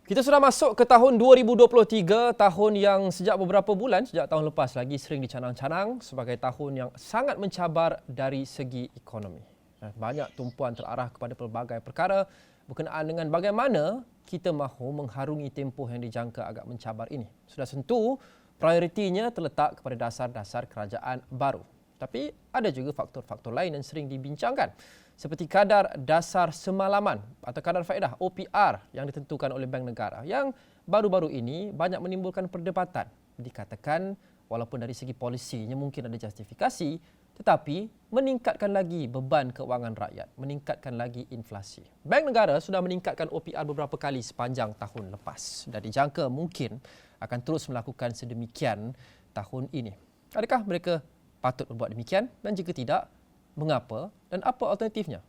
Kita sudah masuk ke tahun 2023, tahun yang sejak beberapa bulan, sejak tahun lepas lagi sering dicanang-canang sebagai tahun yang sangat mencabar dari segi ekonomi. Banyak tumpuan terarah kepada pelbagai perkara berkenaan dengan bagaimana kita mahu mengharungi tempoh yang dijangka agak mencabar ini. Sudah tentu, prioritinya terletak kepada dasar-dasar kerajaan baru. Tapi ada juga faktor-faktor lain yang sering dibincangkan, seperti kadar dasar semalaman atau kadar faedah OPR yang ditentukan oleh Bank Negara yang baru-baru ini banyak menimbulkan perdebatan. Dikatakan walaupun dari segi polisinya mungkin ada justifikasi, tetapi meningkatkan lagi beban keuangan rakyat, meningkatkan lagi inflasi. Bank Negara sudah meningkatkan OPR beberapa kali sepanjang tahun lepas dan dijangka mungkin akan terus melakukan sedemikian tahun ini. Adakah mereka patut berbuat demikian, dan jika tidak, mengapa dan apa alternatifnya?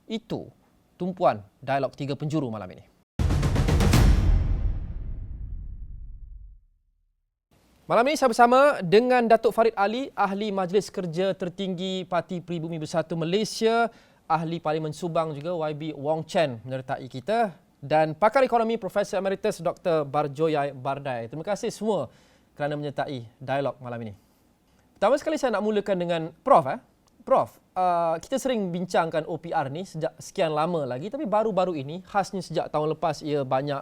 Itu tumpuan dialog 3 penjuru malam ini. Malam ini saya bersama dengan Datuk Farid Ali, Ahli Majlis Kerja Tertinggi Parti Pribumi Bersatu Malaysia, Ahli Parlimen Subang juga YB Wong Chen menyertai kita, dan pakar ekonomi Profesor Emeritus Dr. Barjoyai Bardai. Terima kasih semua kerana menyertai dialog malam ini. Pertama sekali saya nak mulakan dengan Prof. Prof, kita sering bincangkan OPR ni sejak sekian lama lagi, tapi baru-baru ini, khasnya sejak tahun lepas, ia banyak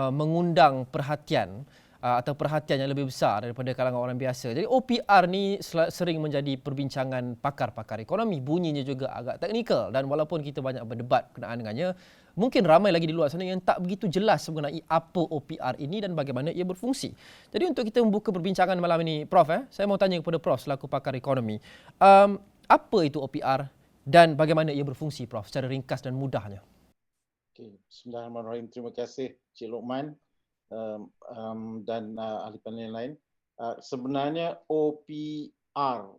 mengundang perhatian atau perhatian yang lebih besar daripada kalangan orang biasa. Jadi OPR ni sering menjadi perbincangan pakar-pakar ekonomi, bunyinya juga agak teknikal, dan walaupun kita banyak berdebat berkenaan dengannya, mungkin ramai lagi di luar sana yang tak begitu jelas mengenai apa OPR ini dan bagaimana ia berfungsi. Jadi untuk kita membuka perbincangan malam ini, Prof, saya mau tanya kepada Prof selaku pakar ekonomi. Apa itu OPR dan bagaimana ia berfungsi, Prof, secara ringkas dan mudahnya? Okay. Bismillahirrahmanirrahim. Terima kasih Cik Luqman dan ahli panel lain. Sebenarnya OPR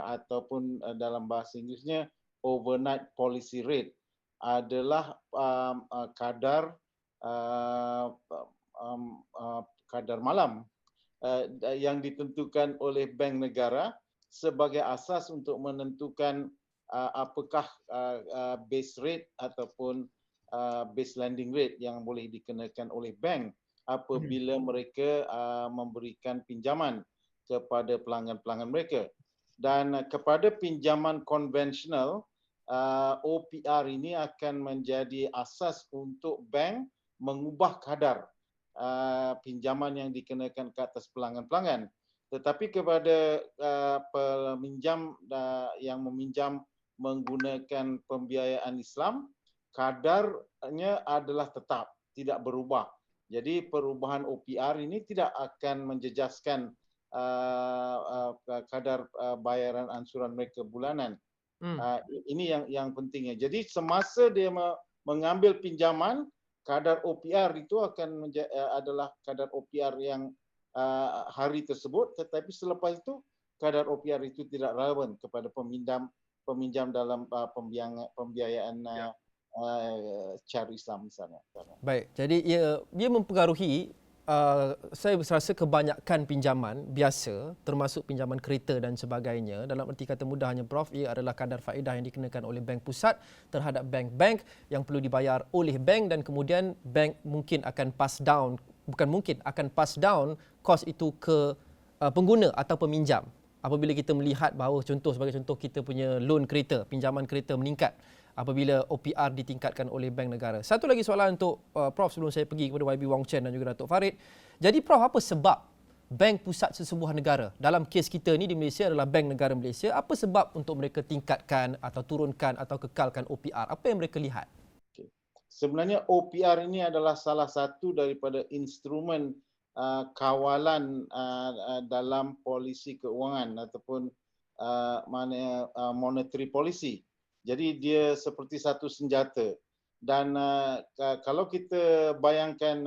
ataupun dalam bahasa Inggerisnya Overnight Policy Rate adalah kadar malam yang ditentukan oleh Bank Negara sebagai asas untuk menentukan apakah base rate ataupun base lending rate yang boleh dikenakan oleh bank apabila mereka memberikan pinjaman kepada pelanggan-pelanggan mereka. Dan kepada pinjaman konvensional, OPR ini akan menjadi asas untuk bank mengubah kadar pinjaman yang dikenakan ke atas pelanggan-pelanggan. Tetapi kepada peminjam yang meminjam menggunakan pembiayaan Islam, kadarnya adalah tetap, tidak berubah. Jadi perubahan OPR ini tidak akan menjejaskan kadar bayaran ansuran mereka bulanan. Ini yang pentingnya. Jadi semasa dia mengambil pinjaman, kadar OPR itu akan adalah kadar OPR yang hari tersebut, tetapi selepas itu kadar OPR itu tidak relevan kepada peminjam dalam pembiayaan cara Islam misalnya. Baik, jadi ia mempengaruhi, saya rasa kebanyakan pinjaman biasa, termasuk pinjaman kereta dan sebagainya. Dalam erti kata mudahnya, Prof, ia adalah kadar faedah yang dikenakan oleh bank pusat terhadap bank-bank yang perlu dibayar oleh bank, dan kemudian bank mungkin akan pass down, akan pass down kos itu ke pengguna atau peminjam. Apabila kita melihat bahawa sebagai contoh kita punya loan kereta, pinjaman kereta meningkat apabila OPR ditingkatkan oleh Bank Negara. Satu lagi soalan untuk Prof sebelum saya pergi kepada YB Wong Chen dan juga Datuk Farid. Jadi Prof, apa sebab bank pusat sesebuah negara, dalam kes kita ni di Malaysia adalah Bank Negara Malaysia, apa sebab untuk mereka tingkatkan atau turunkan atau kekalkan OPR? Apa yang mereka lihat? Sebenarnya OPR ini adalah salah satu daripada instrumen kawalan dalam polisi keuangan ataupun monetary policy. Jadi dia seperti satu senjata. Dan kalau kita bayangkan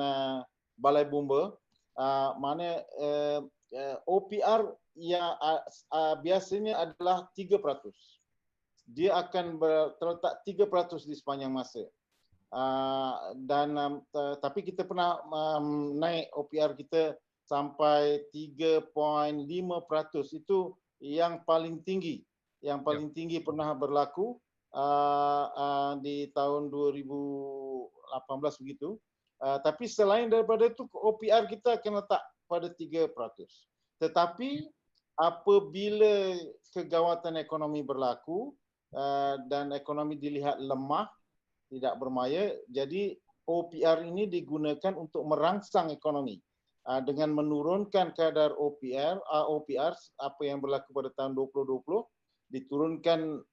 balai bomba, OPR yang biasanya adalah 3%. Dia akan terletak 3% di sepanjang masa. Tapi kita pernah naik OPR kita sampai 3.5%. Itu yang paling tinggi. Yang paling tinggi pernah berlaku di tahun 2018 begitu. Tapi selain daripada itu, OPR kita akan letak pada 3%. Tetapi apabila kegawatan ekonomi berlaku dan ekonomi dilihat lemah, tidak bermaya, jadi OPR ini digunakan untuk merangsang ekonomi dengan menurunkan kadar OPR apa yang berlaku pada tahun 2020 diturunkan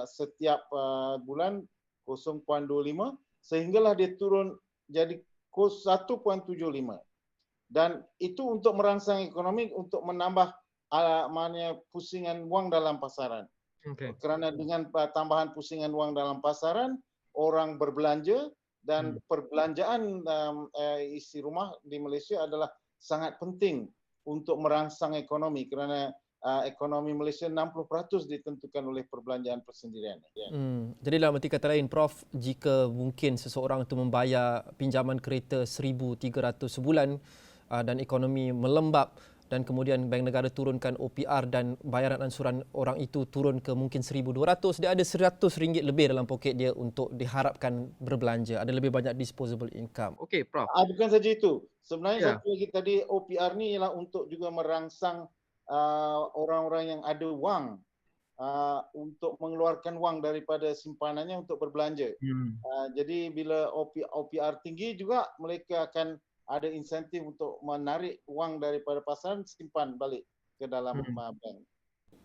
setiap bulan 0.25 sehinggalah dia turun jadi 1.75 dan itu untuk merangsang ekonomi untuk menambah pusingan wang dalam pasaran. Kerana dengan tambahan pusingan wang dalam pasaran, orang berbelanja dan perbelanjaan isi rumah di Malaysia adalah sangat penting untuk merangsang ekonomi kerana ekonomi Malaysia 60% ditentukan oleh perbelanjaan persendirian. Jadi dalam arti kata lain, Prof, jika mungkin seseorang itu membayar pinjaman kereta 1,300 sebulan dan ekonomi melembab dan kemudian Bank Negara turunkan OPR dan bayaran ansuran orang itu turun ke mungkin 1,200, dia ada RM100 lebih dalam poket dia untuk diharapkan berbelanja. Ada lebih banyak disposable income. Okey, Prof. Bukan saja itu. Sebenarnya satu lagi tadi OPR ni ialah untuk juga merangsang orang-orang yang ada wang untuk mengeluarkan wang daripada simpanannya untuk berbelanja. Jadi bila OPR tinggi juga mereka akan ada insentif untuk menarik wang daripada pasaran simpan balik ke dalam bank.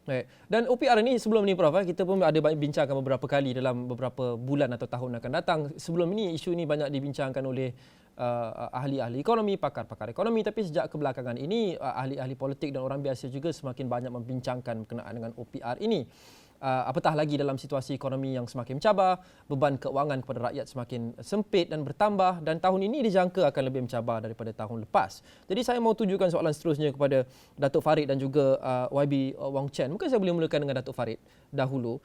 Baik. Dan OPR ini sebelum ni Prof, kita pun ada bincangkan beberapa kali dalam beberapa bulan atau tahun akan datang. Sebelum ini isu ini banyak dibincangkan oleh ahli-ahli ekonomi, pakar-pakar ekonomi, tapi sejak kebelakangan ini ahli-ahli politik dan orang biasa juga semakin banyak membincangkan berkenaan dengan OPR ini. Apatah lagi dalam situasi ekonomi yang semakin mencabar, beban keuangan kepada rakyat semakin sempit dan bertambah dan tahun ini dijangka akan lebih mencabar daripada tahun lepas. Jadi saya mau tujukan soalan seterusnya kepada Datuk Farid dan juga YB Wong Chen. Mungkin saya boleh mulakan dengan Datuk Farid dahulu.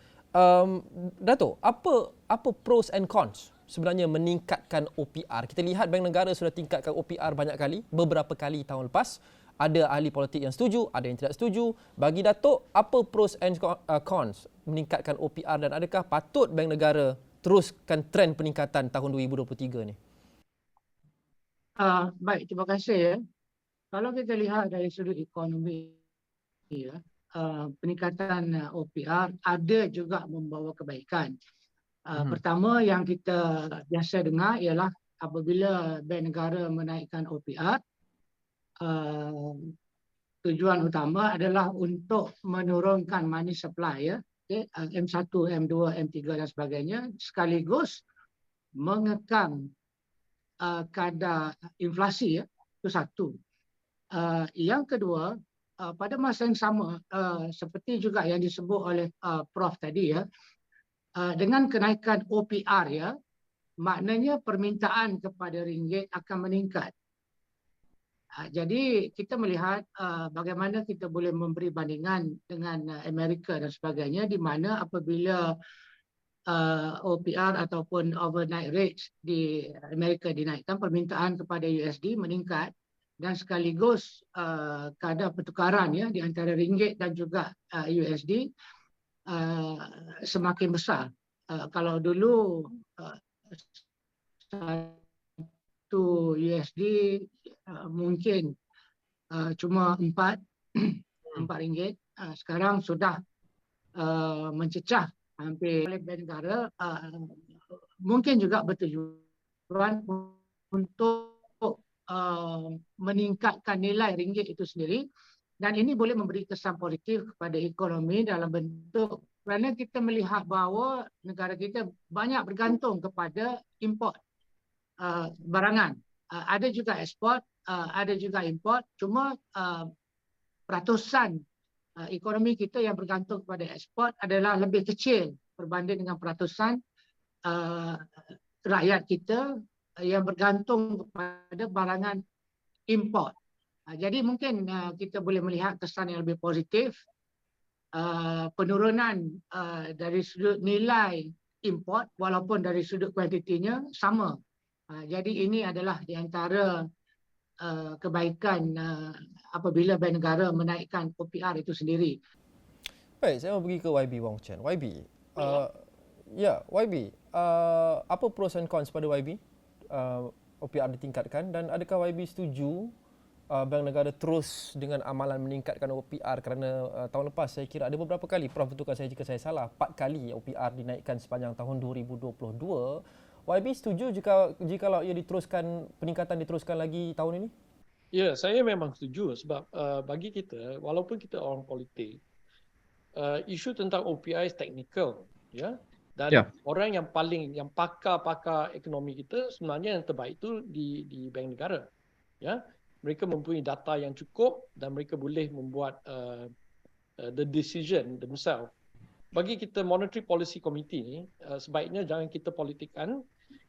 Datuk, apa pros and cons sebenarnya meningkatkan OPR? Kita lihat Bank Negara sudah tingkatkan OPR banyak kali, beberapa kali tahun lepas. Ada ahli politik yang setuju, ada yang tidak setuju. Bagi Datuk, apa pros and cons meningkatkan OPR dan adakah patut Bank Negara teruskan trend peningkatan tahun 2023 ni? Baik, terima kasih ya. Kalau kita lihat dari sudut ekonomi ya, peningkatan OPR ada juga membawa kebaikan. Pertama yang kita biasa dengar ialah apabila Bank Negara menaikkan OPR, tujuan utama adalah untuk menurunkan money supply ya, M1, M2, M3 dan sebagainya, sekaligus mengekang kadar inflasi ya. Itu satu. Yang kedua, pada masa yang sama seperti juga yang disebut oleh Prof tadi ya, dengan kenaikan OPR ya, maknanya permintaan kepada ringgit akan meningkat. Jadi kita melihat bagaimana kita boleh memberi bandingan dengan Amerika dan sebagainya, di mana apabila OPR ataupun overnight rates di Amerika dinaikkan, permintaan kepada USD meningkat dan sekaligus kadar pertukaran ya di antara ringgit dan juga USD semakin besar. Kalau dulu satu USD mungkin cuma 4 ringgit, sekarang sudah mencecah hampir oleh Bank Negara, mungkin juga bertujuan untuk meningkatkan nilai ringgit itu sendiri, dan ini boleh memberi kesan positif kepada ekonomi dalam bentuk kerana kita melihat bahawa negara kita banyak bergantung kepada import barangan. Ada juga ekspor, ada juga import, cuma peratusan ekonomi kita yang bergantung kepada ekspor adalah lebih kecil berbanding dengan peratusan rakyat kita yang bergantung kepada barangan import. Jadi mungkin kita boleh melihat kesan yang lebih positif, penurunan dari sudut nilai import walaupun dari sudut kuantitinya sama. Jadi ini adalah di antara kebaikan apabila Bank Negara menaikkan OPR itu sendiri. Baik, saya mau pergi ke YB Wong Chen. YB, YB, apa pros and cons pada YB OPR ditingkatkan, dan adakah YB setuju Bank Negara terus dengan amalan meningkatkan OPR kerana tahun lepas saya kira ada beberapa kali, Prof betulkan saya jika saya salah, 4 kali OPR dinaikkan sepanjang tahun 2022. YB setuju jikalau ia diteruskan, peningkatan diteruskan lagi tahun ini? Ya, saya memang setuju sebab bagi kita, walaupun kita orang politik, isu tentang OPR is technical, ya. Dan orang yang pakar ekonomi kita sebenarnya yang terbaik itu di Bank Negara, ya. Mereka mempunyai data yang cukup dan mereka boleh membuat the decision themselves. Bagi kita Monetary Policy Committee ni, sebaiknya jangan kita politikkan,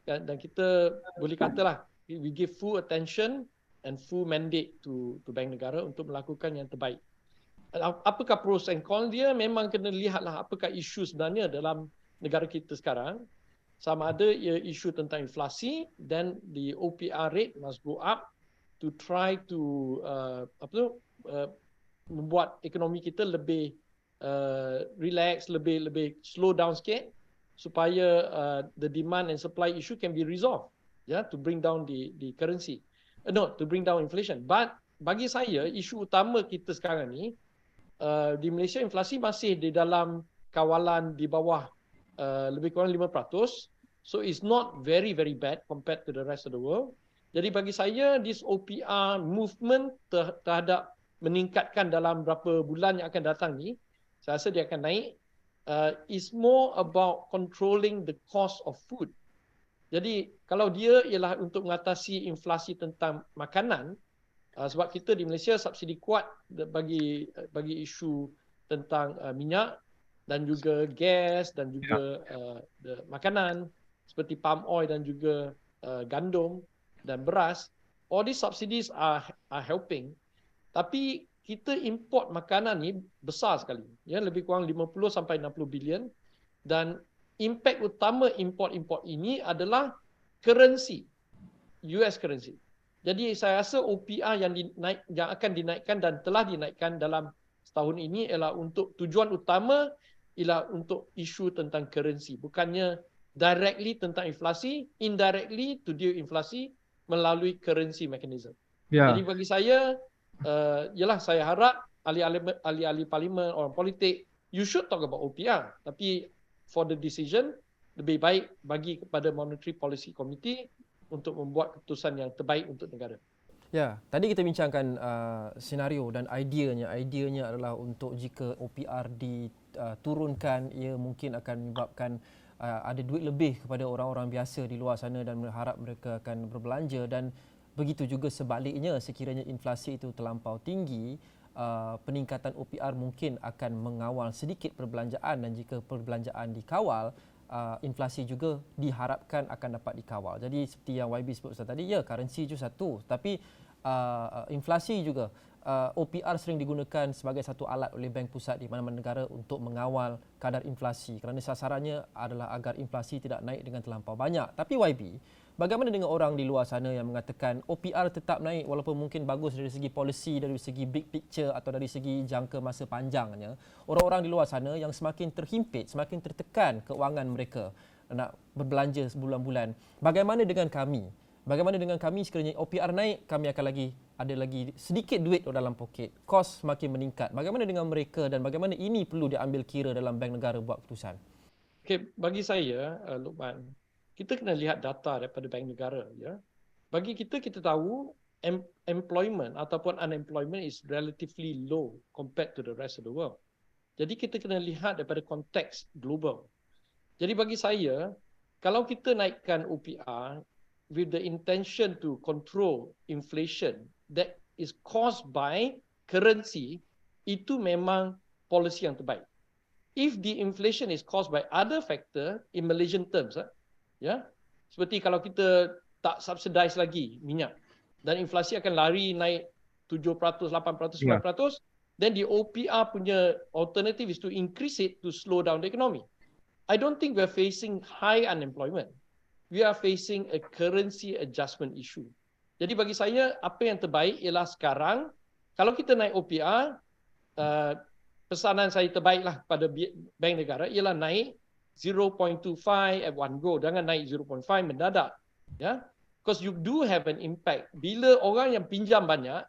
dan kita boleh katalah we give full attention and full mandate to Bank Negara untuk melakukan yang terbaik. Apakah pros and cons dia? Memang kena lihatlah apakah isu sebenarnya dalam negara kita sekarang. Sama ada ia isu tentang inflasi, dan the OPR rate must go up to try to membuat ekonomi kita lebih relax, lebih slow down sikit supaya the demand and supply issue can be resolved, to bring down the currency, to bring down inflation. But bagi saya isu utama kita sekarang ni, di Malaysia inflasi masih di dalam kawalan di bawah lebih kurang 5%, so it's not very bad compared to the rest of the world. Jadi bagi saya, this OPR movement terhadap meningkatkan dalam berapa bulan yang akan datang ni, saya rasa dia akan naik, is more about controlling the cost of food. Jadi kalau dia ialah untuk mengatasi inflasi tentang makanan, sebab kita di Malaysia subsidi kuat bagi isu tentang minyak dan juga gas dan juga makanan seperti palm oil dan juga gandum dan beras. All these subsidies are helping. Tapi kita import makanan ni besar sekali, ya, lebih kurang 50 sampai 60 bilion, dan impact utama import ini adalah currency, US currency. Jadi saya rasa OPR yang akan dinaikkan dan telah dinaikkan dalam setahun ini ialah untuk tujuan utama ialah untuk isu tentang currency, bukannya directly tentang inflasi, indirectly to deal inflasi melalui currency mechanism. Jadi bagi saya, ialah saya harap ahli-ahli parlimen, orang politik, you should talk about OPR, tapi for the decision lebih baik bagi kepada Monetary Policy Committee untuk membuat keputusan yang terbaik untuk negara. Ya, tadi kita bincangkan senario dan ideanya. Ideanya adalah untuk jika OPR diturunkan, ia mungkin akan menyebabkan ada duit lebih kepada orang-orang biasa di luar sana dan berharap mereka akan berbelanja, dan begitu juga sebaliknya, sekiranya inflasi itu terlampau tinggi, peningkatan OPR mungkin akan mengawal sedikit perbelanjaan, dan jika perbelanjaan dikawal, inflasi juga diharapkan akan dapat dikawal. Jadi seperti yang YB sebut tadi, ya, currency itu satu, tapi inflasi juga. OPR sering digunakan sebagai satu alat oleh bank pusat di mana-mana negara untuk mengawal kadar inflasi, kerana sasarannya adalah agar inflasi tidak naik dengan terlampau banyak. Tapi YB, bagaimana dengan orang di luar sana yang mengatakan OPR tetap naik walaupun mungkin bagus dari segi policy, dari segi big picture atau dari segi jangka masa panjangnya? Orang-orang di luar sana yang semakin terhimpit, semakin tertekan keuangan mereka nak berbelanja sebulan-bulan. Bagaimana dengan kami? Bagaimana dengan kami sekiranya OPR naik, kami akan ada lagi sedikit duit dalam poket, kos semakin meningkat. Bagaimana dengan mereka dan bagaimana ini perlu diambil kira dalam bank negara buat keputusan? Okay, bagi saya, Luqman, kita kena lihat data daripada bank negara, ya. Bagi kita tahu employment ataupun unemployment is relatively low compared to the rest of the world. Jadi kita kena lihat daripada konteks global. Jadi bagi saya, kalau kita naikkan OPR with the intention to control inflation that is caused by currency, itu memang policy yang terbaik. If the inflation is caused by other factor in Malaysian terms, ya, seperti kalau kita tak subsidize lagi minyak dan inflasi akan lari naik 7%, 8%, 9%, then the OPR punya alternative is to increase it to slow down the economy. I don't think we're facing high unemployment. We are facing a currency adjustment issue. Jadi bagi saya, apa yang terbaik ialah sekarang, kalau kita naik OPR, pesanan saya terbaiklah pada bank negara ialah naik 0.25 at one go. Jangan naik 0.5 mendadak. Ya? Because you do have an impact. Bila orang yang pinjam banyak,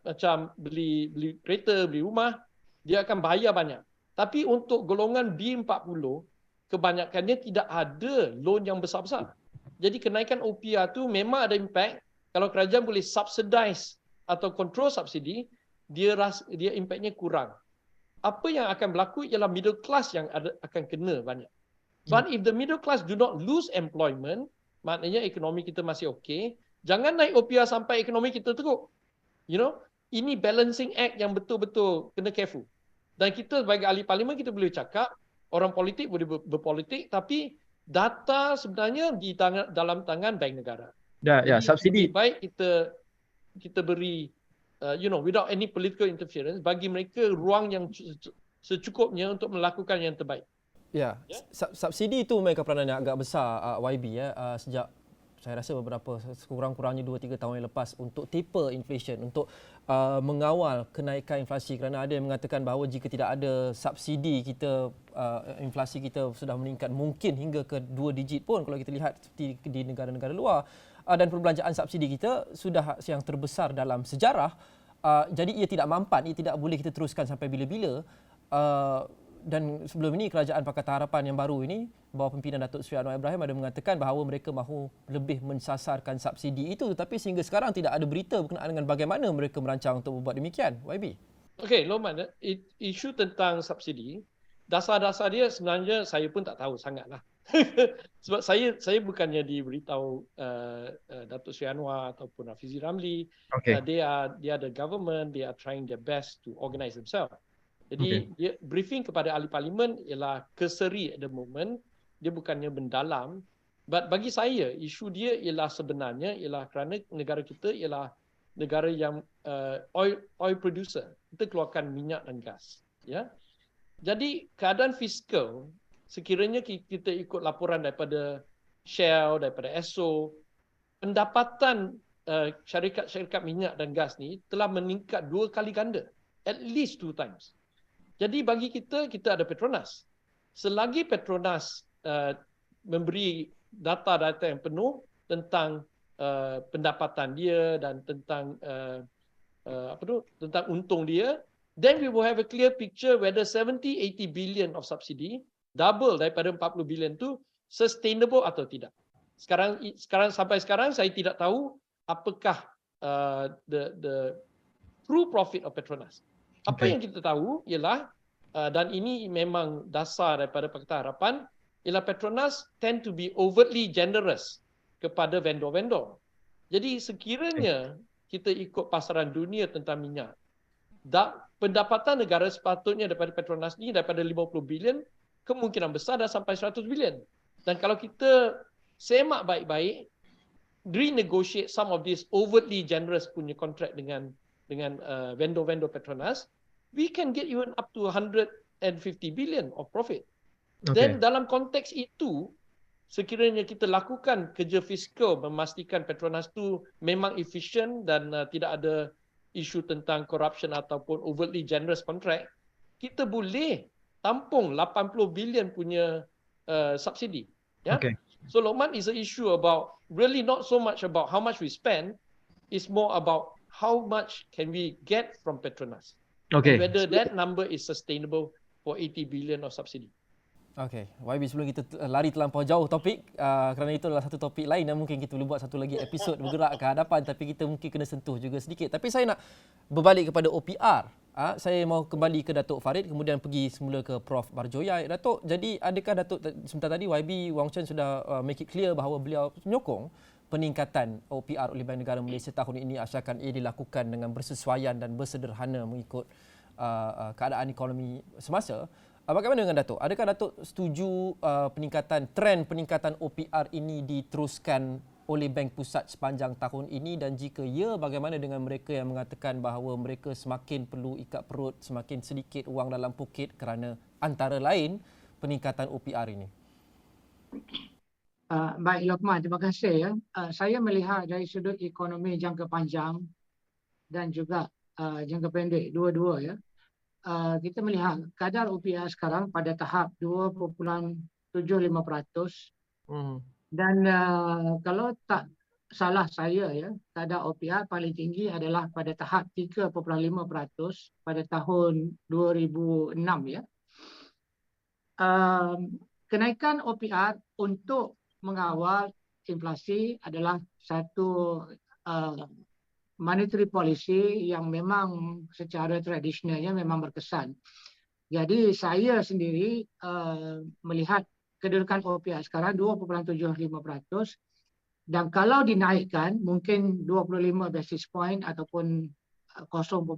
macam beli kereta, beli rumah, dia akan bayar banyak. Tapi untuk golongan B40, kebanyakannya tidak ada loan yang besar-besar. Jadi kenaikan OPR tu memang ada impact. Kalau kerajaan boleh subsidize atau control subsidi, dia impactnya kurang. Apa yang akan berlaku ialah middle class yang akan kena banyak. But if the middle class do not lose employment, maknanya ekonomi kita masih okey. Jangan naik OPR sampai ekonomi kita teruk. Ini balancing act yang betul-betul kena careful. Dan kita sebagai ahli parlimen, kita boleh cakap, orang politik boleh berpolitik, tapi data sebenarnya dalam tangan bank negara. Ya, subsidi. Lebih baik kita beri, without any political interference, bagi mereka ruang yang secukupnya untuk melakukan yang terbaik. Ya, subsidi itu mainkan peranan yang agak besar YB sejak saya rasa beberapa kurang-kurangnya 2-3 tahun yang lepas untuk taper inflation, untuk mengawal kenaikan inflasi, kerana ada yang mengatakan bahawa jika tidak ada subsidi kita inflasi kita sudah meningkat mungkin hingga ke 2 digit pun kalau kita lihat seperti di negara-negara luar, dan perbelanjaan subsidi kita sudah yang terbesar dalam sejarah, jadi ia tidak mampan, ia tidak boleh kita teruskan sampai bila-bila. Dan sebelum ini Kerajaan Pakatan Harapan yang baru ini bawah pimpinan Datuk Seri Anwar Ibrahim ada mengatakan bahawa mereka mahu lebih mensasarkan subsidi itu, tetapi sehingga sekarang tidak ada berita berkenaan dengan bagaimana mereka merancang untuk membuat demikian. YB. Okey, Loman, isu tentang subsidi, dasar-dasar dia sebenarnya saya pun tak tahu sangatlah. Sebab saya bukannya diberitahu Datuk Seri Anwar ataupun Rafizi Ramli. Okay. They are the government, they are trying their best to organize themselves. Jadi dia briefing kepada ahli parlimen ialah keseri at the moment, dia bukannya mendalam. But bagi saya isu dia ialah sebenarnya ialah kerana negara kita ialah negara yang oil producer. Kita keluarkan minyak dan gas, ya. Jadi keadaan fiskal sekiranya kita ikut laporan daripada Shell, daripada Esso, pendapatan syarikat-syarikat minyak dan gas ni telah meningkat 2 kali ganda, at least 2 times. Jadi bagi kita ada Petronas. Selagi Petronas memberi data-data yang penuh tentang pendapatan dia dan tentang tentang untung dia, then we will have a clear picture whether 70-80 billion of subsidy, double daripada 40 billion tu sustainable atau tidak. Sampai sekarang saya tidak tahu apakah the true profit of Petronas. Apa yang kita tahu ialah, dan ini memang dasar daripada Pakatan Harapan, ialah Petronas tend to be overtly generous kepada vendor-vendor. Jadi sekiranya kita ikut pasaran dunia tentang minyak, pendapatan negara sepatutnya daripada Petronas ni daripada 50 bilion, kemungkinan besar dah sampai 100 bilion. Dan kalau kita semak baik-baik, renegotiate some of these overtly generous punya kontrak dengan vendor-vendor Petronas, we can get even up to 150 billion of profit. Dan dalam konteks itu, sekiranya kita lakukan kerja fiskal memastikan Petronas tu memang efisien dan tidak ada isu tentang corruption ataupun overtly generous contract, kita boleh tampung 80 bilion punya subsidi. Ya? So Lokman, is an issue about really not so much about how much we spend, it's more about how much can we get from Petronas. Whether that number is sustainable for 80 billion of subsidy. Okey, YB, sebelum kita lari terlampau jauh topik, kerana itu adalah satu topik lain dan mungkin kita boleh buat satu lagi episod bergerak ke hadapan, tapi kita mungkin kena sentuh juga sedikit. Tapi saya nak berbalik kepada OPR. Saya mau kembali ke Datuk Farid, kemudian pergi semula ke Prof Barjoya. Datuk, jadi adakah Datuk sebentar tadi YB Wong Chen sudah make it clear bahawa beliau menyokong peningkatan OPR oleh Bank Negara Malaysia tahun ini asalkan ia dilakukan dengan bersesuaian dan bersederhana mengikut keadaan ekonomi semasa. Bagaimana dengan Datuk? Adakah Datuk setuju trend peningkatan OPR ini diteruskan oleh Bank Pusat sepanjang tahun ini, dan jika ya, bagaimana dengan mereka yang mengatakan bahawa mereka semakin perlu ikat perut, semakin sedikit wang dalam poket kerana antara lain peningkatan OPR ini? Baik Lokman, terima kasih ya. Saya melihat dari sudut ekonomi jangka panjang dan juga jangka pendek, dua-dua ya. Kita melihat kadar OPR sekarang pada tahap 2.75%. Dan kalau tak salah saya ya, kadar OPR paling tinggi adalah pada tahap 3.5% pada tahun 2006 ya. Kenaikan OPR untuk mengawal inflasi adalah satu monetary policy yang memang secara tradisionalnya memang berkesan. Jadi saya sendiri melihat kedudukan OPR sekarang 2.75%, dan kalau dinaikkan mungkin 25 basis point ataupun 0.25,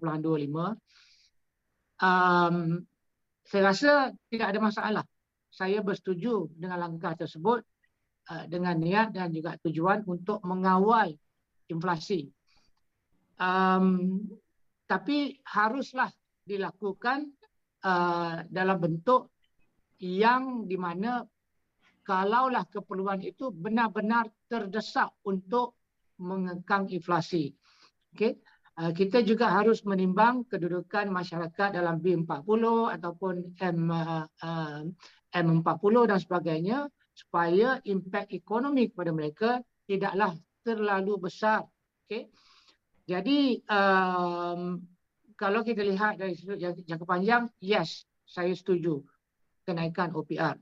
saya rasa tidak ada masalah. Saya bersetuju dengan langkah tersebut dengan niat dan juga tujuan untuk mengawal inflasi. Tapi haruslah dilakukan dalam bentuk yang di mana kalaulah keperluan itu benar-benar terdesak untuk mengekang inflasi. Okay? Kita juga harus menimbang kedudukan masyarakat dalam B40 ataupun M40 dan sebagainya supaya impak ekonomi kepada mereka tidaklah terlalu besar. Okay? Jadi kalau kita lihat dari sudut jangka panjang, yes, saya setuju kenaikan OPR.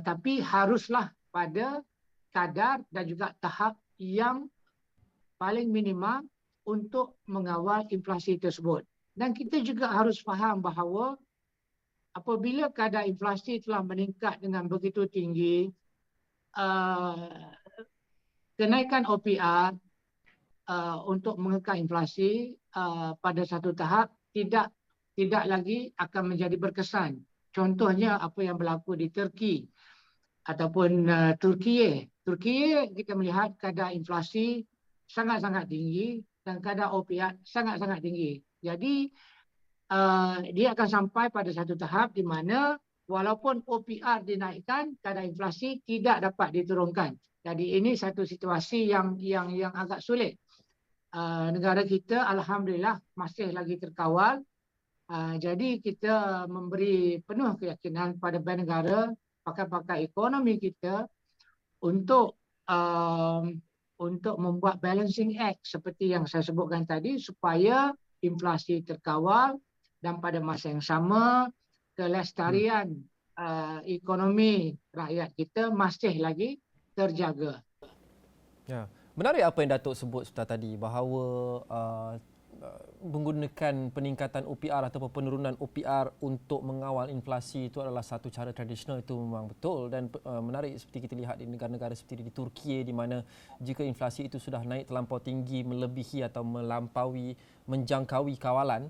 Tapi haruslah pada kadar dan juga tahap yang paling minima untuk mengawal inflasi tersebut. Dan kita juga harus faham bahawa apabila kadar inflasi telah meningkat dengan begitu tinggi, kenaikan OPR untuk mengekang inflasi pada satu tahap tidak lagi akan menjadi berkesan. Contohnya apa yang berlaku di Turki ataupun Turkiye. Turkiye kita melihat kadar inflasi sangat-sangat tinggi dan kadar OPR sangat-sangat tinggi. Jadi dia akan sampai pada satu tahap di mana walaupun OPR dinaikkan, kadar inflasi tidak dapat diturunkan. Jadi ini satu situasi yang agak sulit. Negara kita alhamdulillah masih lagi terkawal. Jadi kita memberi penuh keyakinan pada Bank Negara, pakar-pakar ekonomi kita untuk membuat balancing act seperti yang saya sebutkan tadi supaya inflasi terkawal dan pada masa yang sama kelestarian ekonomi rakyat kita masih lagi terjaga. Ya. Menarik apa yang Datuk sebut sebentar tadi bahawa menggunakan peningkatan OPR ataupun penurunan OPR untuk mengawal inflasi itu adalah satu cara tradisional, itu memang betul, dan menarik seperti kita lihat di negara-negara seperti di Turki di mana jika inflasi itu sudah naik terlampau tinggi melebihi atau melampaui menjangkaui kawalan,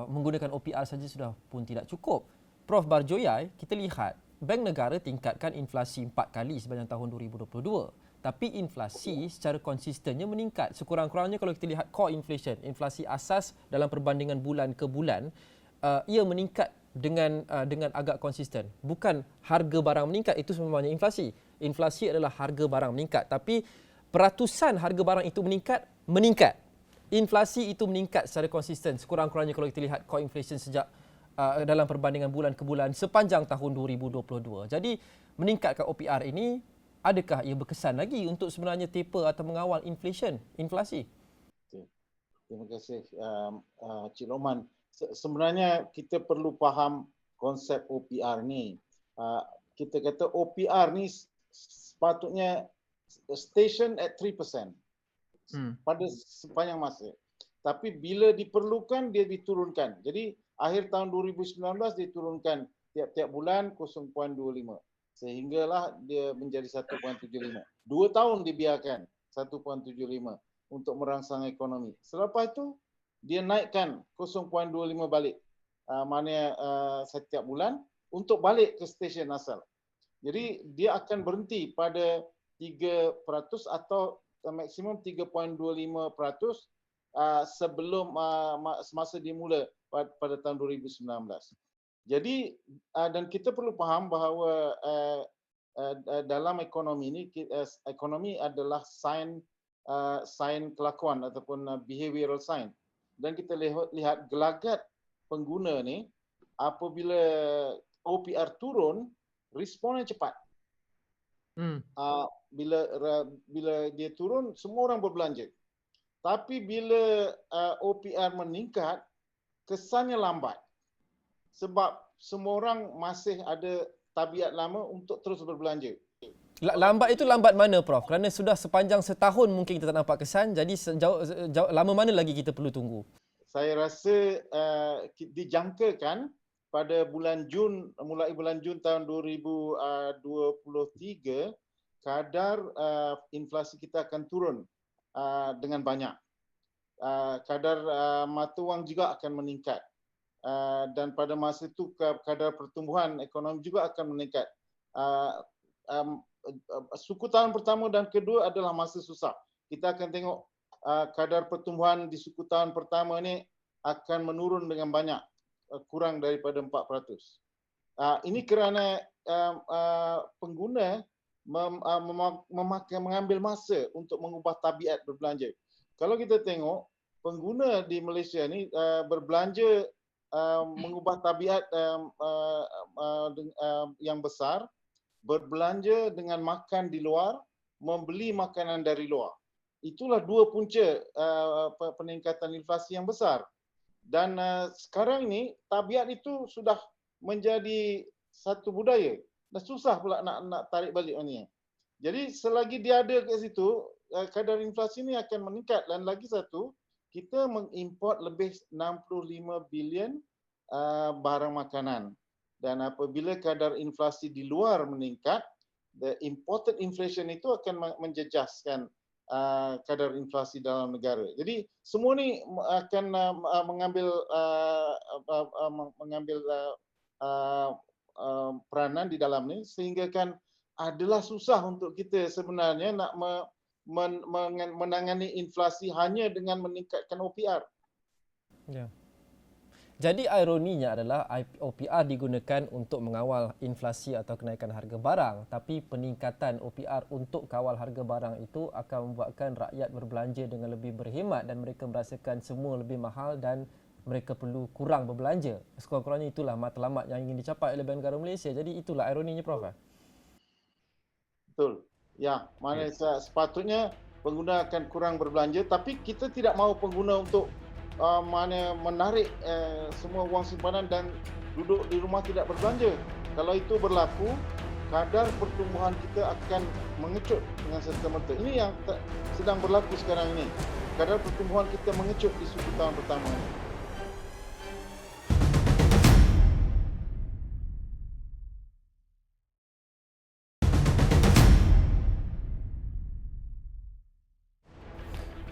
menggunakan OPR saja sudah pun tidak cukup. Prof Barjoyai, kita lihat Bank Negara tingkatkan inflasi 4 kali sepanjang tahun 2022. Tapi inflasi secara konsistennya meningkat. Sekurang-kurangnya kalau kita lihat core inflation, inflasi asas dalam perbandingan bulan ke bulan, ia meningkat dengan agak konsisten. Bukan harga barang meningkat, itu sebenarnya inflasi. Inflasi adalah harga barang meningkat. Tapi peratusan harga barang itu meningkat. Inflasi itu meningkat secara konsisten. Sekurang-kurangnya kalau kita lihat core inflation sejak dalam perbandingan bulan ke bulan sepanjang tahun 2022. Jadi meningkatkan OPR ini, adakah ia berkesan lagi untuk sebenarnya taper atau mengawal inflasi? Terima kasih Cik Loman. Sebenarnya kita perlu faham konsep OPR ni. Kita kata OPR ni sepatutnya station at 3% pada sepanjang masa. Tapi bila diperlukan dia diturunkan. Jadi akhir tahun 2019 diturunkan tiap-tiap bulan 0.25. Sehinggalah dia menjadi 1.75. 2 tahun dibiarkan 1.75 untuk merangsang ekonomi. Selepas itu dia naikkan 0.25 balik. Maknanya setiap bulan untuk balik ke stesen asal. Jadi dia akan berhenti pada 3% atau maksimum 3.25% sebelum semasa dimula pada tahun 2019. Jadi dan kita perlu faham bahawa dalam ekonomi ini ekonomi adalah sign kelakuan ataupun behavioral sign, dan kita lihat gelagat pengguna ni apabila OPR turun, responnya cepat. Bila dia turun, semua orang berbelanja. Tapi bila OPR meningkat, kesannya lambat. Sebab semua orang masih ada tabiat lama untuk terus berbelanja. Lambat itu lambat mana, Prof? Kerana sudah sepanjang setahun mungkin kita tak nampak kesan, jadi lama mana lagi kita perlu tunggu? Saya rasa dijangkakan pada mulai bulan Jun tahun 2023, kadar inflasi kita akan turun dengan banyak. Kadar mata wang juga akan meningkat. Dan pada masa itu kadar pertumbuhan ekonomi juga akan meningkat. Suku tahun pertama dan kedua adalah masa susah. Kita akan tengok kadar pertumbuhan di suku tahun pertama ini akan menurun dengan banyak, kurang daripada 4%. Ini kerana pengguna mengambil masa untuk mengubah tabiat berbelanja. Kalau kita tengok, pengguna di Malaysia ni berbelanja mengubah tabiat yang besar, berbelanja dengan makan di luar, membeli makanan dari luar. Itulah dua punca peningkatan inflasi yang besar. Dan sekarang ini tabiat itu sudah menjadi satu budaya. Dah susah pula nak tarik balik ni. Jadi selagi dia ada kat situ, kadar inflasi ini akan meningkat. Dan lagi satu, kita mengimport lebih 65 bilion barang makanan. Dan apabila kadar inflasi di luar meningkat, the imported inflation itu akan menjejaskan kadar inflasi dalam negara. Jadi semua ni akan mengambil peranan di dalam ni, sehingga kan adalah susah untuk kita sebenarnya nak menangani inflasi hanya dengan meningkatkan OPR. Ya. Jadi ironinya adalah OPR digunakan untuk mengawal inflasi atau kenaikan harga barang, tapi peningkatan OPR untuk kawal harga barang itu akan membuatkan rakyat berbelanja dengan lebih berhemat dan mereka merasakan semua lebih mahal dan mereka perlu kurang berbelanja. Sekurang-kurangnya itulah matlamat yang ingin dicapai oleh Bank Negara Malaysia. Jadi itulah ironinya, Prof. Betul. Ya, mana sepatutnya pengguna akan kurang berbelanja, tapi kita tidak mahu pengguna untuk menarik semua wang simpanan dan duduk di rumah tidak berbelanja. Kalau itu berlaku, kadar pertumbuhan kita akan mengecut dengan serta-merta. Ini yang sedang berlaku sekarang ini. Kadar pertumbuhan kita mengecut di suku tahun pertama ini.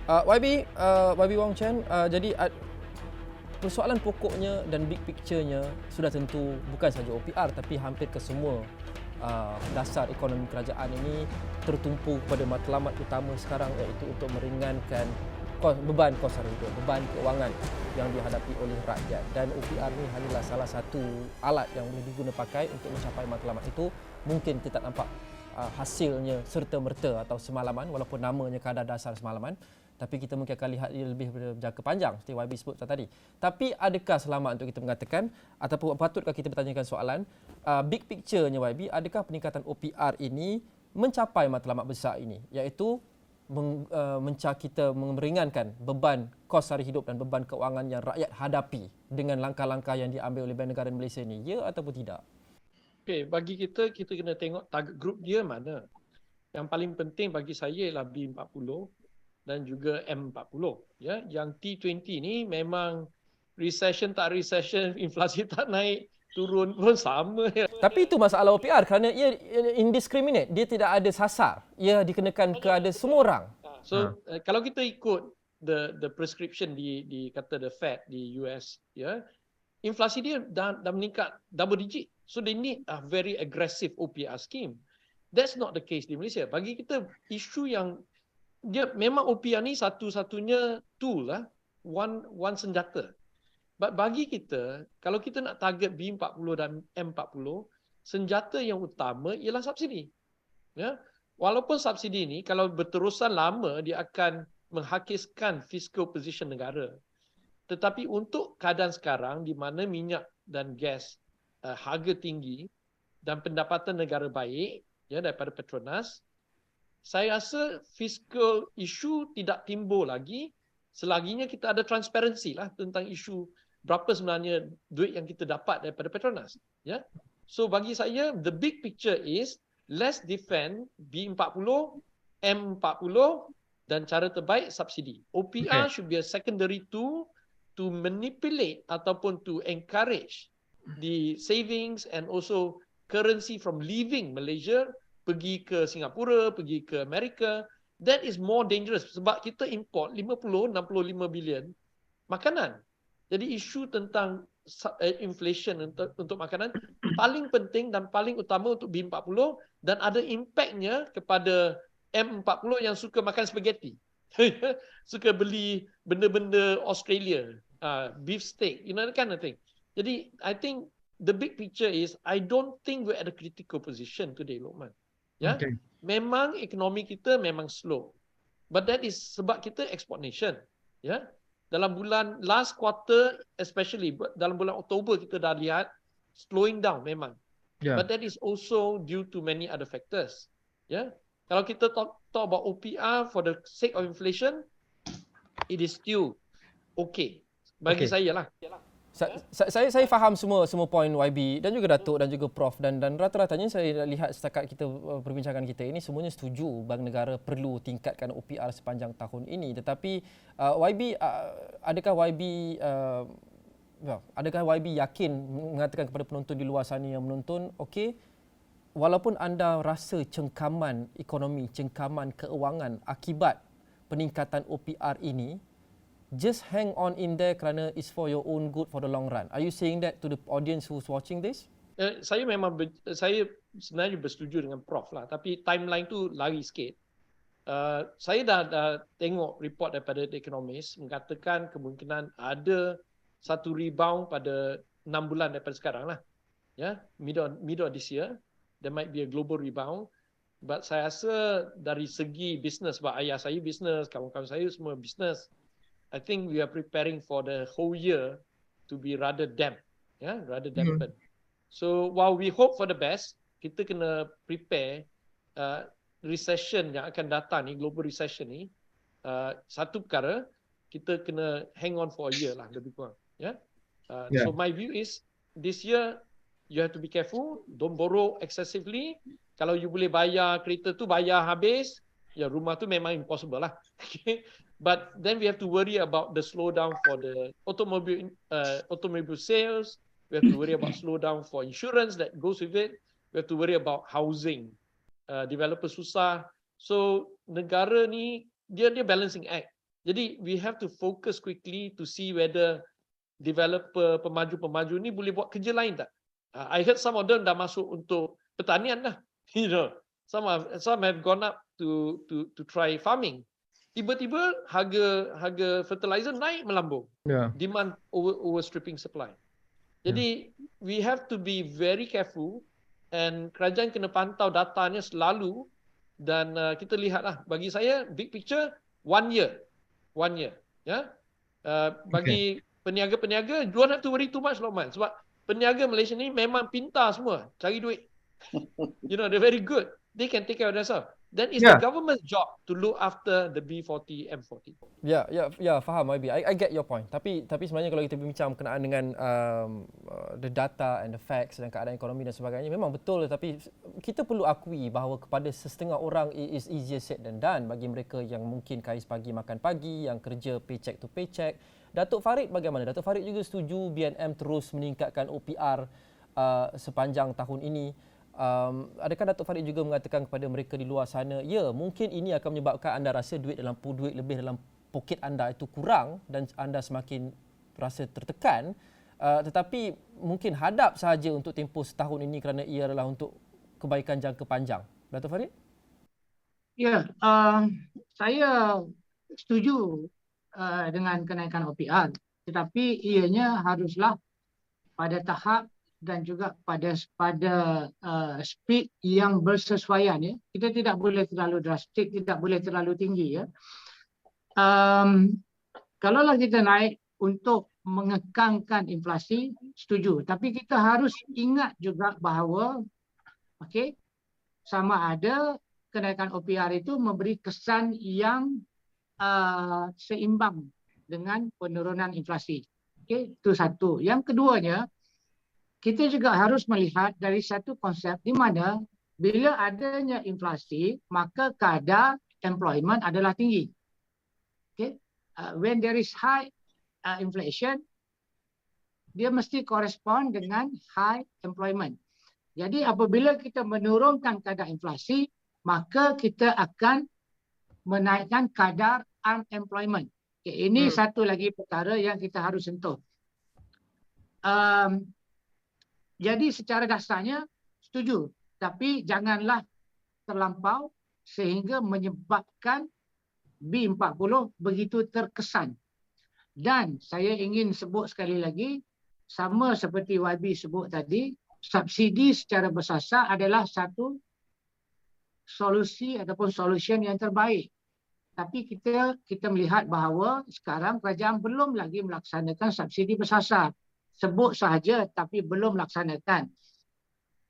YB Wong Chen, jadi persoalan pokoknya dan big picture-nya sudah tentu bukan sahaja OPR tapi hampir ke semua dasar ekonomi kerajaan ini tertumpu pada matlamat utama sekarang, iaitu untuk meringankan beban kos sara hidup, beban keuangan yang dihadapi oleh rakyat. Dan OPR ni hanyalah salah satu alat yang boleh diguna pakai untuk mencapai matlamat itu. Mungkin kita tak nampak hasilnya serta-merta atau semalaman, walaupun namanya kadar dasar semalaman, tapi kita mungkin akan lihat ia lebih berjangka panjang seperti YB sebut tadi. Tapi adakah selamat untuk kita mengatakan ataupun patutkah kita bertanyakan soalan big picture-nya YB, adakah peningkatan OPR ini mencapai matlamat besar ini, iaitu kita meringankan beban kos sara hidup dan beban keuangan yang rakyat hadapi dengan langkah-langkah yang diambil oleh Bank Negara Malaysia ini, ya ataupun tidak? Okey, bagi kita kena tengok target group dia mana. Yang paling penting bagi saya ialah B40 dan juga M40. Ya, yang T20 ni memang recession tak recession, inflasi tak naik, turun pun sama. Tapi itu masalah OPR kerana ia indiscriminate, dia tidak ada sasar. Ia dikenakan ke semua orang. So kalau kita ikut the prescription di kata the Fed di US, ya, inflasi dia dah meningkat double digit. So they need a very aggressive OPR scheme. That's not the case di Malaysia. Bagi kita isu yang dia memang OPR ni satu-satunya tool lah, one senjata. But bagi kita, kalau kita nak target B40 dan M40, senjata yang utama ialah subsidi. Ya? Walaupun subsidi ni kalau berterusan lama dia akan menghakiskan fiscal position negara. Tetapi untuk keadaan sekarang di mana minyak dan gas harga tinggi dan pendapatan negara baik, ya daripada Petronas. Saya rasa fiscal issue tidak timbul lagi selaginya kita ada transparansi lah tentang isu berapa sebenarnya duit yang kita dapat daripada Petronas. Ya. So bagi saya, the big picture is let's defend B40, M40 dan cara terbaik subsidi. OPR should be a secondary tool to manipulate ataupun to encourage the savings and also currency from leaving Malaysia pergi ke Singapura, pergi ke Amerika. That is more dangerous sebab kita import 50-65 bilion makanan. Jadi isu tentang inflation untuk makanan paling penting dan paling utama untuk B40 dan ada impactnya kepada M40 yang suka makan spaghetti. Suka beli benda-benda Australia, beef steak, you know, that kind of thing. Jadi, I think the big picture is, I don't think we're at a critical position today, Lokman. Ya, memang ekonomi kita memang slow. But that is sebab kita export nation. Ya, dalam bulan last quarter, especially dalam bulan Oktober kita dah lihat slowing down memang. But that is also due to many other factors. Ya, kalau kita talk about OPR for the sake of inflation, it is still okay bagi saya lah. Saya faham semua poin YB dan juga Datuk dan juga Prof dan rata-ratanya saya lihat setakat kita perbincangan kita ini semuanya setuju Bank Negara perlu tingkatkan OPR sepanjang tahun ini. Tetapi YB, adakah YB yakin mengatakan kepada penonton di luar sana yang menonton, okey, walaupun anda rasa cengkaman ekonomi, cengkaman keuangan akibat peningkatan OPR ini, just hang on in there kerana it's for your own good for the long run. Are you saying that to the audience who's watching this? Saya sebenarnya bersetuju dengan Prof lah, tapi timeline tu lari sikit. Saya dah tengok report daripada The Economist mengatakan kemungkinan ada satu rebound pada 6 bulan daripada sekarang lah. Ya, middle of this year. There might be a global rebound. But saya rasa dari segi bisnes, sebab ayah saya bisnes, kawan-kawan saya semua bisnes, I think we are preparing for the whole year to be rather damp, rather dampened. So while we hope for the best, kita kena prepare recession yang akan datang ni, global recession ni. Satu perkara, kita kena hang on for a year lah lebih kurang. So my view is this year you have to be careful, don't borrow excessively. Kalau you boleh bayar kereta tu, bayar habis, ya rumah tu memang impossible lah. Okay. But then we have to worry about the slowdown for the automobile sales. We have to worry about slowdown for insurance that goes with it. We have to worry about housing. Developer susah. So negara ni dia balancing act. Jadi we have to focus quickly to see whether developer pemaju-pemaju ni boleh buat kerja lain tak. I heard some of them dah masuk untuk pertanian dah. You know, some have gone up to try farming. Tiba-tiba harga fertilizer naik melambung. Demand overstripping supply. Jadi we have to be very careful and kerajaan kena pantau datanya selalu dan kita lihatlah, bagi saya big picture 1 year. Ya. Bagi peniaga-peniaga, don't have to worry too much, Lokman, sebab peniaga Malaysia ni memang pintar semua cari duit. You know, they're very good. They can take care of themselves. Then it's the government's job to look after the B40, M40. Ya, faham YB. I get your point. Tapi sebenarnya kalau kita bincang berkenaan dengan the data and the facts dan keadaan ekonomi dan sebagainya, memang betul. Tapi kita perlu akui bahawa kepada setengah orang it is easier said than done. Bagi mereka yang mungkin kais pagi makan pagi, yang kerja paycheck to paycheck. Datuk Farid bagaimana? Datuk Farid juga setuju BNM terus meningkatkan OPR sepanjang tahun ini. Adakah Datuk Farid juga mengatakan kepada mereka di luar sana, ya mungkin ini akan menyebabkan anda rasa duit lebih dalam poket anda itu kurang dan anda semakin rasa tertekan, tetapi mungkin hadap sahaja untuk tempoh setahun ini kerana ia adalah untuk kebaikan jangka panjang. Datuk Farid? Ya, saya setuju dengan kenaikan OPR, tetapi ianya haruslah pada tahap dan juga pada speed yang bersesuaian. Ya. Kita tidak boleh terlalu drastik, tidak boleh terlalu tinggi. Ya. Kalaulah kita naik untuk mengekangkan inflasi, setuju. Tapi kita harus ingat juga bahawa sama ada kenaikan OPR itu memberi kesan yang seimbang dengan penurunan inflasi. Okey, itu satu. Yang keduanya, kita juga harus melihat dari satu konsep di mana bila adanya inflasi, maka kadar employment adalah tinggi. Okay? When there is high inflation, dia mesti korespon dengan high employment. Jadi apabila kita menurunkan kadar inflasi, maka kita akan menaikkan kadar unemployment. Okay, ini satu lagi perkara yang kita harus sentuh. Jadi secara dasarnya setuju, tapi janganlah terlampau sehingga menyebabkan B40 begitu terkesan. Dan saya ingin sebut sekali lagi, sama seperti YB sebut tadi, subsidi secara bersasar adalah satu solusi ataupun solution yang terbaik. Tapi kita melihat bahawa sekarang kerajaan belum lagi melaksanakan subsidi bersasar. Sebut sahaja tapi belum melaksanakan.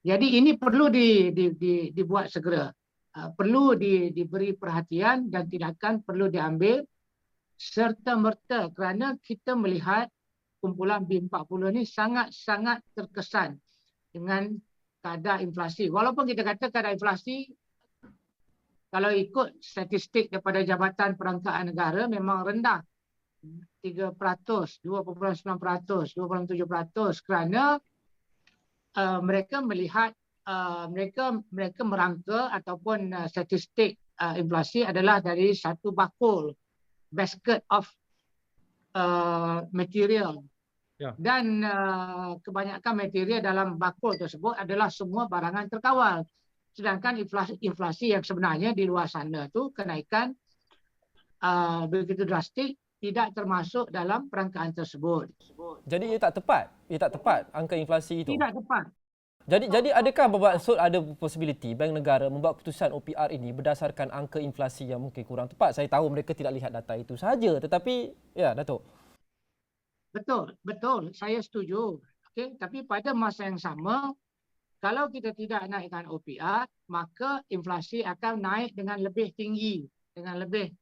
Jadi ini perlu dibuat segera. Perlu diberi perhatian dan tindakan perlu diambil serta-merta kerana kita melihat kumpulan B40 ini sangat-sangat terkesan dengan kadar inflasi. Walaupun kita kata kadar inflasi, kalau ikut statistik daripada Jabatan Perangkaan Negara memang rendah. 3%, 2.9%, 2.7% kerana mereka melihat mereka merangka ataupun statistik inflasi adalah dari satu bakul basket of material. Ya. Dan kebanyakan material dalam bakul tersebut adalah semua barangan terkawal. Sedangkan inflasi yang sebenarnya di luar sana tu kenaikan begitu drastik tidak termasuk dalam perangkaan tersebut. Jadi ia tak tepat angka inflasi itu. Tidak tepat. Jadi adakah bermaksud ada possibility Bank Negara membuat keputusan OPR ini berdasarkan angka inflasi yang mungkin kurang tepat? Saya tahu mereka tidak lihat data itu sahaja, tetapi ya Datuk. Betul, saya setuju. Okey, tapi pada masa yang sama, kalau kita tidak naikkan OPR, maka inflasi akan naik dengan lebih tinggi, dengan lebih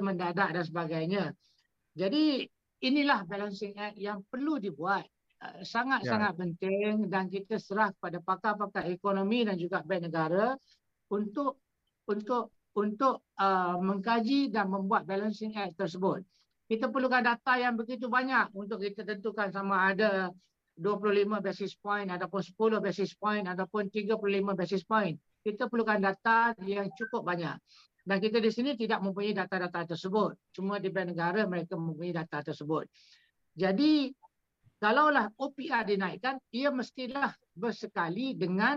mendadak dan sebagainya. Jadi inilah balancing act yang perlu dibuat. Sangat-sangat penting dan kita serah kepada pakar-pakar ekonomi dan juga Bank Negara untuk mengkaji dan membuat balancing act tersebut. Kita perlukan data yang begitu banyak untuk kita tentukan sama ada 25 basis point ataupun 10 basis point ataupun 35 basis point. Kita perlukan data yang cukup banyak. Dan kita di sini tidak mempunyai data-data tersebut. Cuma di Bank Negara mereka mempunyai data tersebut. Jadi, kalaulah OPR dinaikkan, ia mestilah bersekali dengan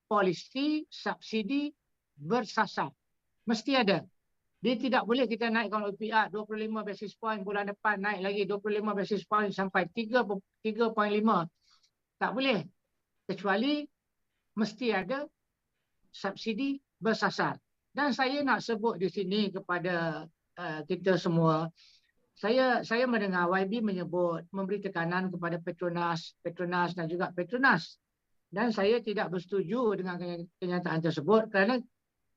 polisi subsidi bersasar. Mesti ada. Dia tidak boleh kita naikkan OPR 25 basis point, bulan depan naik lagi 25 basis point sampai 3.5. Tak boleh. Kecuali mesti ada subsidi bersasar. Dan saya nak sebut di sini kepada kita semua, saya mendengar YB menyebut memberi tekanan kepada Petronas dan juga Petronas. Dan saya tidak bersetuju dengan kenyataan tersebut kerana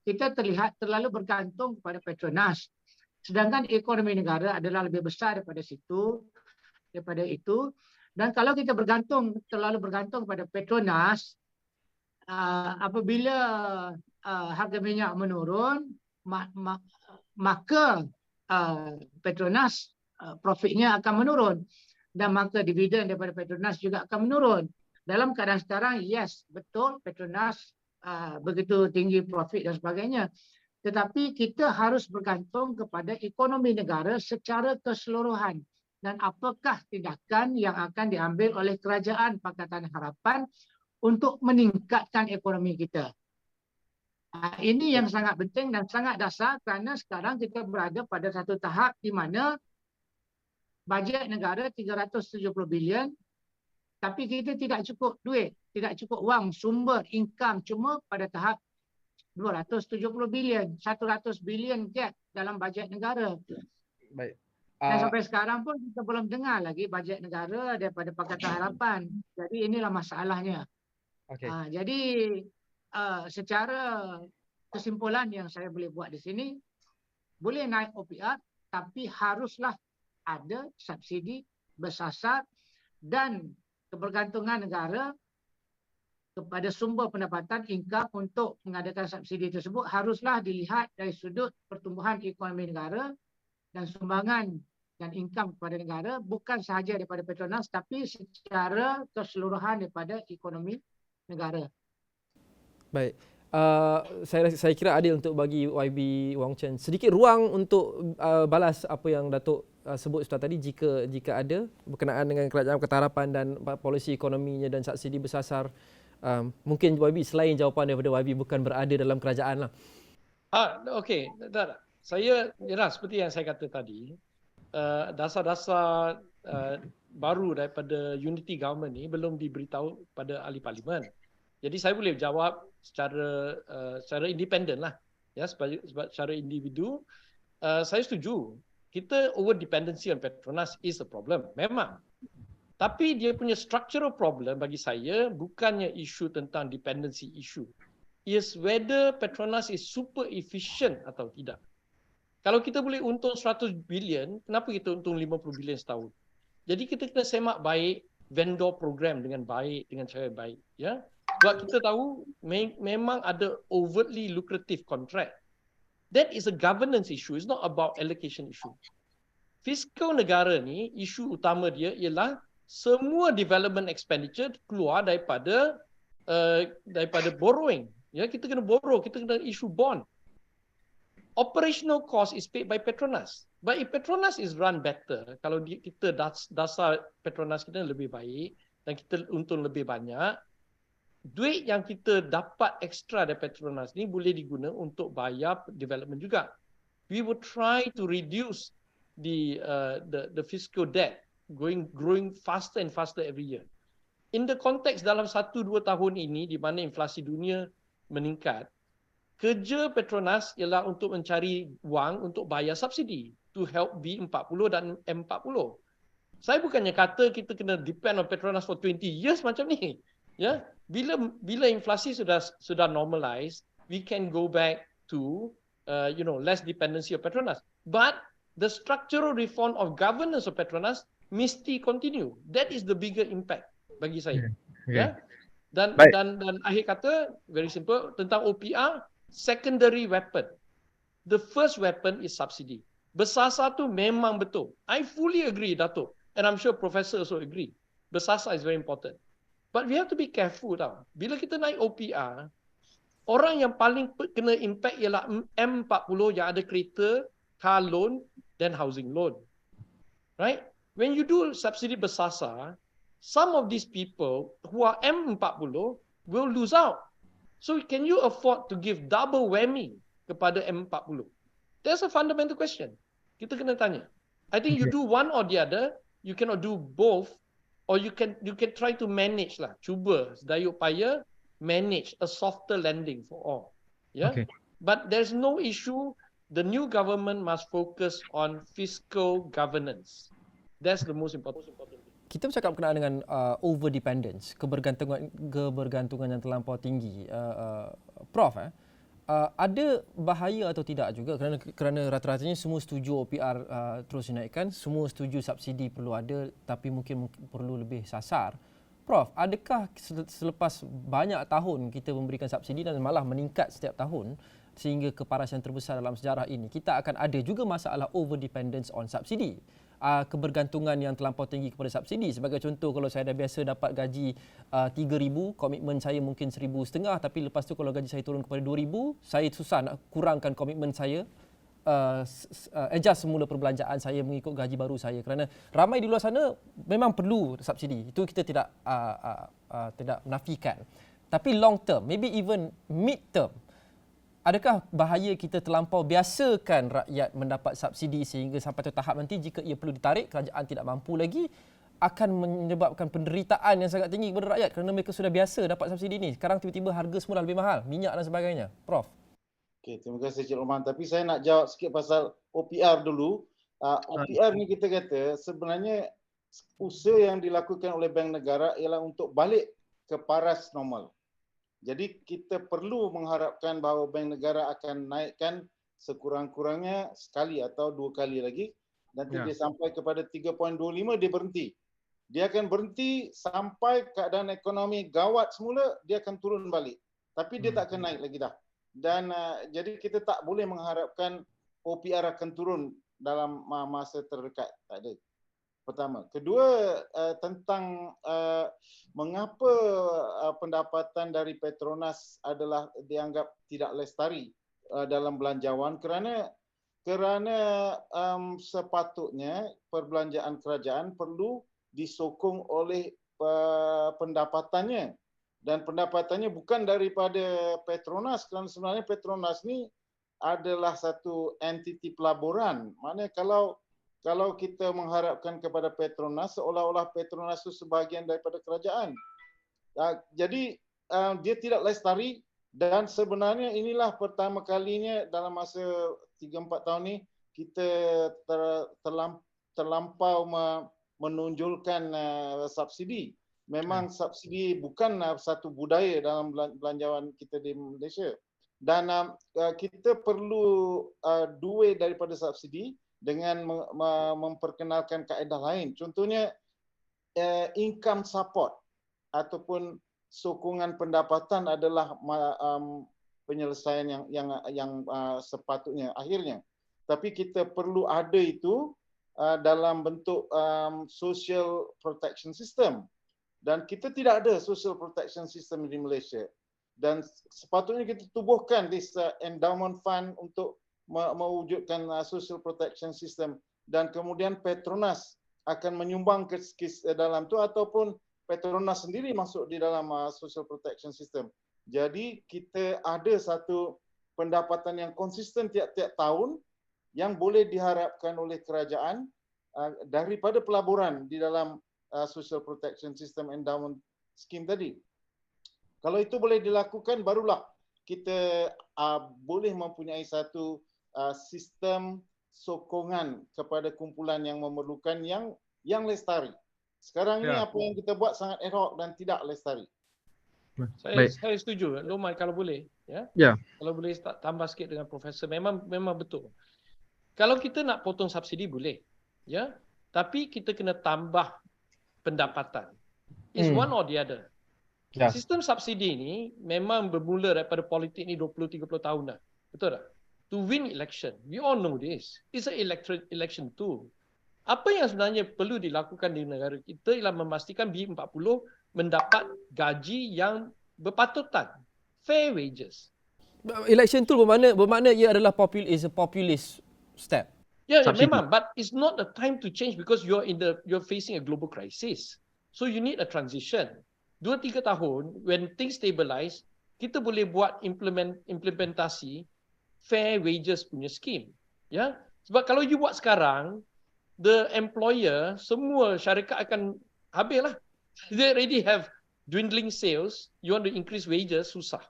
kita terlihat terlalu bergantung kepada Petronas. Sedangkan ekonomi negara adalah lebih besar daripada itu. Dan kalau kita terlalu bergantung kepada Petronas, apabila harga minyak menurun, maka Petronas profitnya akan menurun dan maka dividen daripada Petronas juga akan menurun. Dalam keadaan sekarang, yes, betul Petronas begitu tinggi profit dan sebagainya. Tetapi kita harus bergantung kepada ekonomi negara secara keseluruhan. Dan apakah tindakan yang akan diambil oleh Kerajaan Pakatan Harapan untuk meningkatkan ekonomi kita. Ini yang sangat penting dan sangat dasar kerana sekarang kita berada pada satu tahap di mana bajet negara 370 bilion tapi kita tidak cukup duit, tidak cukup wang, sumber, income cuma pada tahap 270 bilion, 100 bilion gap dalam bajet negara. Baik. Dan sampai sekarang pun kita belum dengar lagi bajet negara daripada Pakatan Harapan. Jadi inilah masalahnya. Okay. Jadi secara kesimpulan yang saya boleh buat di sini, boleh naik OPR tapi haruslah ada subsidi bersasar dan kebergantungan negara kepada sumber pendapatan income untuk mengadakan subsidi tersebut haruslah dilihat dari sudut pertumbuhan ekonomi negara dan sumbangan dan income kepada negara, bukan sahaja daripada Petronas tapi secara keseluruhan daripada ekonomi negara. Baik. Saya kira adil untuk bagi YB Wong Chen sedikit ruang untuk balas apa yang Datuk sebut setelah tadi jika ada berkenaan dengan kerajaan Pakatan Harapan dan polisi ekonominya dan subsidi bersasar. Mungkin YB selain jawapan daripada YB bukan berada dalam kerajaan lah. Okey, saya seperti yang saya kata tadi, dasar-dasar baru daripada unity government ni belum diberitahu pada ahli parlimen. Jadi saya boleh jawab secara independen lah, ya, secara individu. Saya setuju kita over dependency on Petronas is a problem, memang. Tapi dia punya structural problem bagi saya bukannya isu tentang dependency issue, is whether Petronas is super efficient atau tidak. Kalau kita boleh untung 100 bilion, kenapa kita untung 50 bilion setahun? Jadi kita kena semak baik vendor program dengan baik, dengan cara baik, ya. Sebab kita tahu memang ada overtly lucrative contract. That is a governance issue. It's not about allocation issue. Fiskal negara ni, isu utama dia ialah semua development expenditure keluar daripada borrowing. Ya, kita kena borrow, kita kena issue bond. Operational cost is paid by Petronas. But if Petronas is run better, kalau kita dasar Petronas kita lebih baik dan kita untung lebih banyak, duit yang kita dapat extra dari Petronas ni boleh diguna untuk bayar development juga. We will try to reduce the fiscal debt growing faster and faster every year. In the context dalam 1-2 tahun ini di mana inflasi dunia meningkat, kerja Petronas ialah untuk mencari wang untuk bayar subsidi to help B40 dan M40. Saya bukannya kata kita kena depend on Petronas for 20 years macam ni. Ya, bila inflasi sudah normalize, we can go back to less dependency of Petronas. But the structural reform of governance of Petronas mesti continue. That is the bigger impact bagi saya. Ya. Dan akhir kata very simple tentang OPR, secondary weapon. The first weapon is subsidy. Bersasar tu memang betul. I fully agree, Datuk. And I'm sure Professor also agree. Bersasar is very important. But we have to be careful tau. Bila kita naik OPR, orang yang paling kena impact ialah M40 yang ada kereta, car loan dan housing loan. Right? When you do subsidi bersasar, some of these people who are M40 will lose out. So can you afford to give double whammy kepada M40? That's a fundamental question. Kita kena tanya. I think you do one or the other, you cannot do both. Or you can try to manage lah, cuba sedaya upaya manage a softer landing for all. Yeah. Okay. But there's no issue. The new government must focus on fiscal governance. That's the most important. Kita bercakap berkenaan dengan over dependence, kebergantungan yang terlampau tinggi. Prof, ada bahaya atau tidak juga kerana rata-ratanya semua setuju OPR terus dinaikkan, semua setuju subsidi perlu ada tapi mungkin perlu lebih sasar. Prof, adakah selepas banyak tahun kita memberikan subsidi dan malah meningkat setiap tahun sehingga keparasan terbesar dalam sejarah ini, kita akan ada juga masalah over dependence on subsidi? Kebergantungan yang terlampau tinggi kepada subsidi. Sebagai contoh, kalau saya dah biasa dapat gaji 3,000, komitmen saya mungkin 1,500, tapi lepas tu kalau gaji saya turun kepada 2,000, saya susah nak kurangkan komitmen saya, adjust semula perbelanjaan saya mengikut gaji baru saya, kerana ramai di luar sana memang perlu subsidi. Itu kita tidak menafikan. Tapi long term, maybe even mid term, adakah bahaya kita terlampau biasakan rakyat mendapat subsidi sehingga sampai ke tahap nanti jika ia perlu ditarik, kerajaan tidak mampu lagi, akan menyebabkan penderitaan yang sangat tinggi kepada rakyat kerana mereka sudah biasa dapat subsidi ini. Sekarang tiba-tiba harga semua dah lebih mahal, minyak dan sebagainya. Prof. Okey, terima kasih Cik Roman. Tapi saya nak jawab sikit pasal OPR dulu. OPR ni kita kata sebenarnya usaha yang dilakukan oleh Bank Negara ialah untuk balik ke paras normal. Jadi kita perlu mengharapkan bahawa Bank Negara akan naikkan sekurang-kurangnya sekali atau 2 kali lagi. Nanti dia sampai kepada 3.25 dia berhenti. Dia akan berhenti sampai keadaan ekonomi gawat semula, dia akan turun balik. Tapi dia tak akan naik lagi dah. Dan jadi kita tak boleh mengharapkan OPR akan turun dalam masa terdekat. Tak ada. Pertama. Kedua, tentang mengapa pendapatan dari Petronas adalah dianggap tidak lestari dalam belanjawan, kerana sepatutnya perbelanjaan kerajaan perlu disokong oleh pendapatannya, dan pendapatannya bukan daripada Petronas, kerana sebenarnya Petronas ni adalah satu entiti pelaburan. Maknanya kalau kita mengharapkan kepada Petronas, seolah-olah Petronas itu sebahagian daripada kerajaan. Jadi dia tidak lestari, dan sebenarnya inilah pertama kalinya dalam masa 3-4 tahun ni kita terlampau menonjolkan subsidi. Memang subsidi bukan satu budaya dalam belanjawan kita di Malaysia. Dan kita perlu duit daripada subsidi dengan memperkenalkan kaedah lain. Contohnya income support ataupun sokongan pendapatan adalah penyelesaian yang sepatutnya akhirnya. Tapi kita perlu ada itu dalam bentuk social protection system. Dan kita tidak ada social protection system di Malaysia. Dan sepatutnya kita tubuhkan this endowment fund untuk mewujudkan social protection system, dan kemudian Petronas akan menyumbang ke dalam tu, ataupun Petronas sendiri masuk di dalam social protection system. Jadi kita ada satu pendapatan yang konsisten tiap-tiap tahun yang boleh diharapkan oleh kerajaan daripada pelaburan di dalam social protection system endowment scheme tadi. Kalau itu boleh dilakukan, barulah kita boleh mempunyai satu sistem sokongan kepada kumpulan yang memerlukan yang lestari. Sekarang ini apa yang kita buat sangat ad hoc dan tidak lestari. Saya setuju, Loman, kalau boleh, kalau boleh tambah sikit dengan Profesor, memang betul. Kalau kita nak potong subsidi boleh, tapi kita kena tambah pendapatan. It's one or the other. Sistem subsidi ni memang bermula daripada politik ni 20-30 tahun dah. Betul tak? To win election, we all know this. It's an election tool. Apa yang sebenarnya perlu dilakukan di negara kita ialah memastikan B40 mendapat gaji yang berpatutan, fair wages. Election tool bermakna ia adalah a populist step. Memang, but it's not the time to change because you're facing a global crisis. So you need a transition. 2-3 tahun, when things stabilize, kita boleh buat implementasi fair wages punya scheme. Sebab kalau you buat sekarang, the employer, semua syarikat akan habis lah. They already have dwindling sales, you want to increase wages, susah.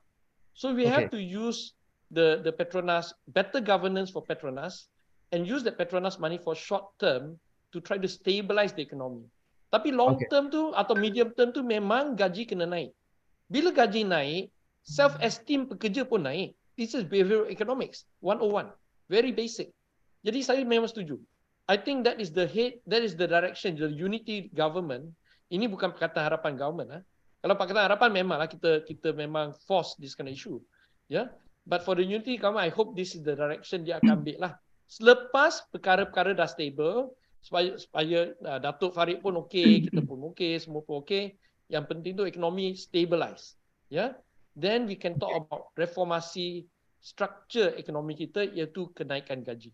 So we have to use the Petronas, better governance for Petronas, and use the Petronas money for short term to try to stabilize the economy. Tapi long term tu atau medium term tu memang gaji kena naik. Bila gaji naik, self-esteem pekerja pun naik. This is behavioral economics 101. Very basic. Jadi saya memang setuju. I think that is the direction, the unity government. Ini bukan Pakatan Harapan government. Kalau Pakatan Harapan memanglah kita memang force this kind of issue. But for the unity government, I hope this is the direction dia akan ambil lah. Selepas perkara-perkara dah stable, supaya Datuk Farid pun okey, kita pun okey, semua pun okey. Yang penting tu ekonomi stabilize. Then we can talk about reformasi struktur ekonomi kita, iaitu kenaikan gaji.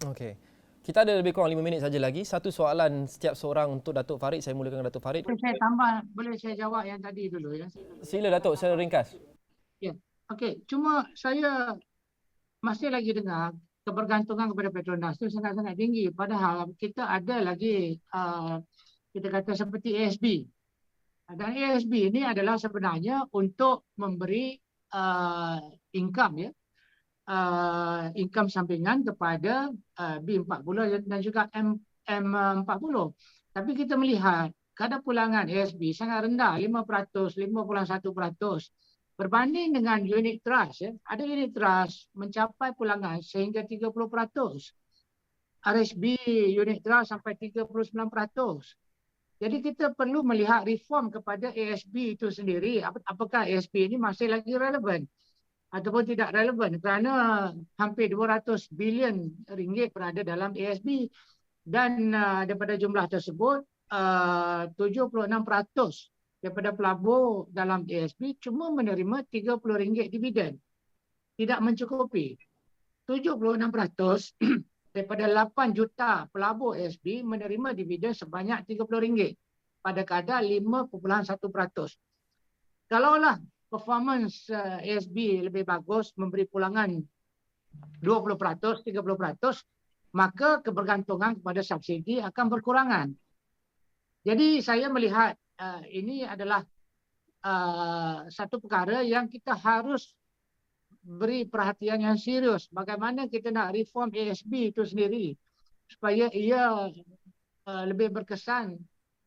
Okey. Kita ada lebih kurang 5 minit saja lagi. Satu soalan setiap seorang untuk Datuk Farid. Saya mulakan dengan Datuk Farid. Boleh saya jawab yang tadi dulu ya? Sila Datuk, secara ringkas. Okey, cuma saya masih lagi dengar kebergantungan kepada Petronas itu sangat-sangat tinggi. Padahal kita ada lagi kita kata seperti ASB. Dan ASB ini adalah sebenarnya untuk memberi income income sampingan kepada B40 dan juga M40. Tapi kita melihat kadar pulangan ASB sangat rendah, 5%, 5.1%. Berbanding dengan unit trust, ya, ada unit trust mencapai pulangan sehingga 30%. RSB unit trust sampai 39%. Jadi kita perlu melihat reform kepada ASB itu sendiri. Apakah ASB ini masih lagi relevan ataupun tidak relevan, kerana hampir 200 bilion ringgit berada dalam ASB dan daripada jumlah tersebut 76% daripada pelabur dalam ASB cuma menerima RM30 dividen. Tidak mencukupi. 76% daripada 8 juta pelabur ASB menerima dividen sebanyak RM30 pada kadar 5.1%. Kalaulah performance ASB lebih bagus, memberi pulangan 20%, 30%, maka kebergantungan kepada subsidi akan berkurangan. Jadi saya melihat ini adalah satu perkara yang kita harus beri perhatian yang serius. Bagaimana kita nak reform ASB itu sendiri supaya ia lebih berkesan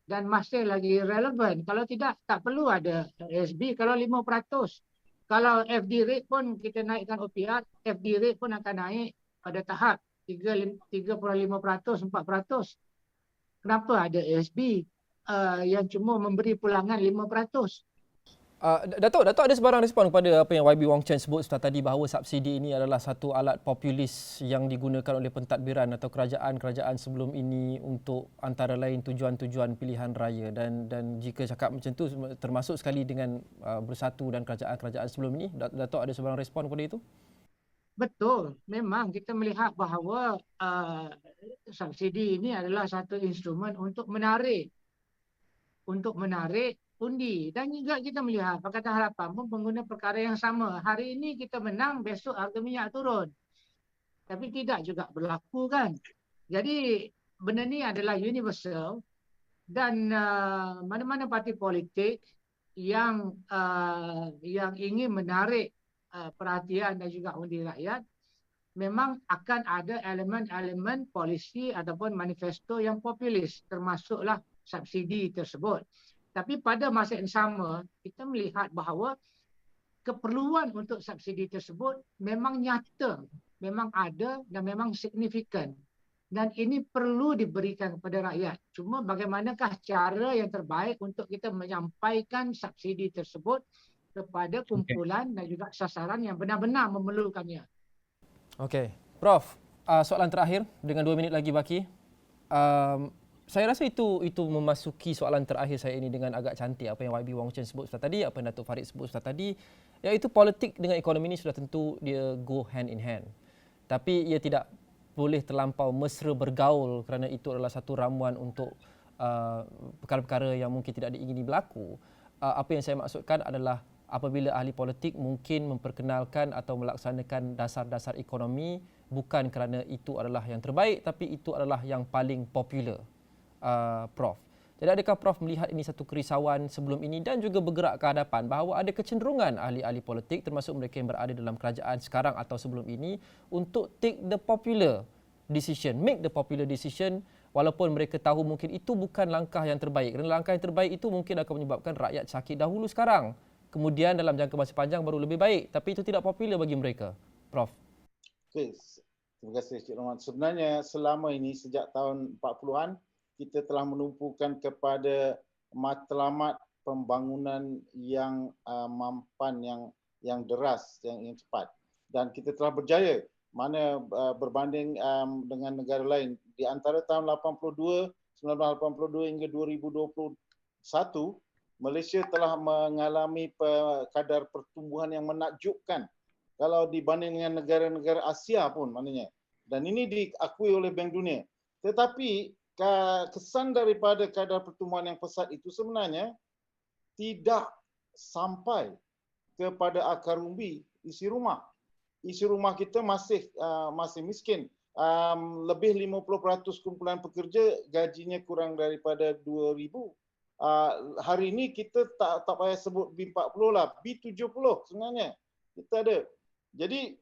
dan masih lagi relevan. Kalau tidak, tak perlu ada ASB. Kalau 5%, kalau FD rate pun kita naikkan OPR, FD rate pun akan naik pada tahap 3.5%, 4%. Kenapa ada ASB yang cuma memberi pulangan 5%? Datuk ada sebarang respon kepada apa yang YB Wong Chen sebut setelah tadi bahawa subsidi ini adalah satu alat populis yang digunakan oleh pentadbiran atau kerajaan-kerajaan sebelum ini untuk antara lain tujuan-tujuan pilihan raya, dan jika cakap macam tu termasuk sekali dengan Bersatu dan kerajaan-kerajaan sebelum ini. Datuk ada sebarang respon kepada itu? Betul, memang kita melihat bahawa subsidi ini adalah satu instrumen untuk menarik undi, dan juga kita melihat Pakatan Harapan pun pengguna perkara yang sama. Hari ini kita menang, besok harga minyak turun. Tapi tidak juga berlaku, kan. Jadi benda ni adalah universal, dan mana-mana parti politik yang ingin menarik perhatian dan juga undi rakyat memang akan ada elemen-elemen polisi ataupun manifesto yang populis, termasuklah subsidi tersebut. Tapi pada masa yang sama, kita melihat bahawa keperluan untuk subsidi tersebut memang nyata, memang ada dan memang signifikan. Dan ini perlu diberikan kepada rakyat. Cuma bagaimanakah cara yang terbaik untuk kita menyampaikan subsidi tersebut kepada kumpulan dan juga sasaran yang benar-benar memerlukannya. Okey. Prof, soalan terakhir dengan 2 minit lagi baki. Saya rasa itu memasuki soalan terakhir saya ini dengan agak cantik apa yang YB Wong Chen sebut setelah tadi, apa yang Datuk Farid sebut setelah tadi, iaitu politik dengan ekonomi ini sudah tentu dia go hand in hand. Tapi ia tidak boleh terlampau mesra bergaul kerana itu adalah satu ramuan untuk perkara-perkara yang mungkin tidak diingini berlaku. Apa yang saya maksudkan adalah apabila ahli politik mungkin memperkenalkan atau melaksanakan dasar-dasar ekonomi bukan kerana itu adalah yang terbaik, tapi itu adalah yang paling popular. Prof. Jadi adakah Prof melihat ini satu kerisauan sebelum ini dan juga bergerak ke hadapan bahawa ada kecenderungan ahli-ahli politik termasuk mereka yang berada dalam kerajaan sekarang atau sebelum ini untuk take the popular decision, make the popular decision walaupun mereka tahu mungkin itu bukan langkah yang terbaik. Kerana langkah yang terbaik itu mungkin akan menyebabkan rakyat sakit dahulu sekarang. Kemudian dalam jangka masa panjang baru lebih baik. Tapi itu tidak popular bagi mereka. Prof. Okay. Terima kasih Cik Rahman. Sebenarnya selama ini sejak tahun 40-an kita telah menumpukan kepada matlamat pembangunan yang mampan, yang deras, yang cepat, dan kita telah berjaya mana berbanding dengan negara lain di antara tahun 1982 hingga 2021 Malaysia telah mengalami kadar pertumbuhan yang menakjubkan kalau dibanding dengan negara-negara Asia pun maknanya, dan ini diakui oleh Bank Dunia. Tetapi kesan daripada kadar pertumbuhan yang pesat itu sebenarnya tidak sampai kepada akar umbi isi rumah. Isi rumah kita masih miskin. Lebih 50% kumpulan pekerja gajinya kurang daripada 2,000. Hari ini kita tak payah sebut B40 lah, B70 sebenarnya kita ada. Jadi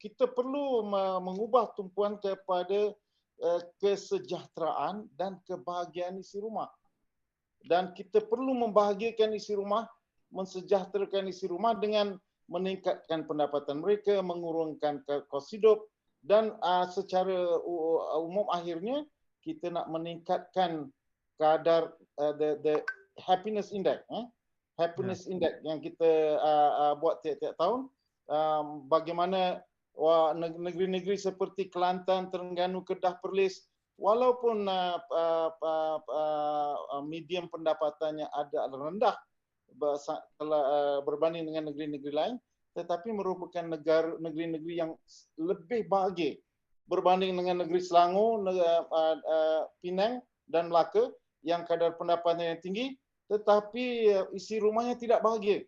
kita perlu mengubah tumpuan kepada kesejahteraan dan kebahagiaan isi rumah. Dan kita perlu membahagiakan isi rumah mensejahterakan isi rumah dengan meningkatkan pendapatan mereka, mengurangkan kos hidup dan secara umum akhirnya kita nak meningkatkan kadar the happiness index, happiness index yang kita buat tiap-tiap tahun. Bagaimana negeri-negeri seperti Kelantan, Terengganu, Kedah, Perlis, walaupun medium pendapatannya ada rendah berbanding dengan negeri-negeri lain, tetapi merupakan negeri-negeri yang lebih bahagia berbanding dengan negeri Selangor, Penang dan Melaka yang kadar pendapatan yang tinggi tetapi isi rumahnya tidak bahagia.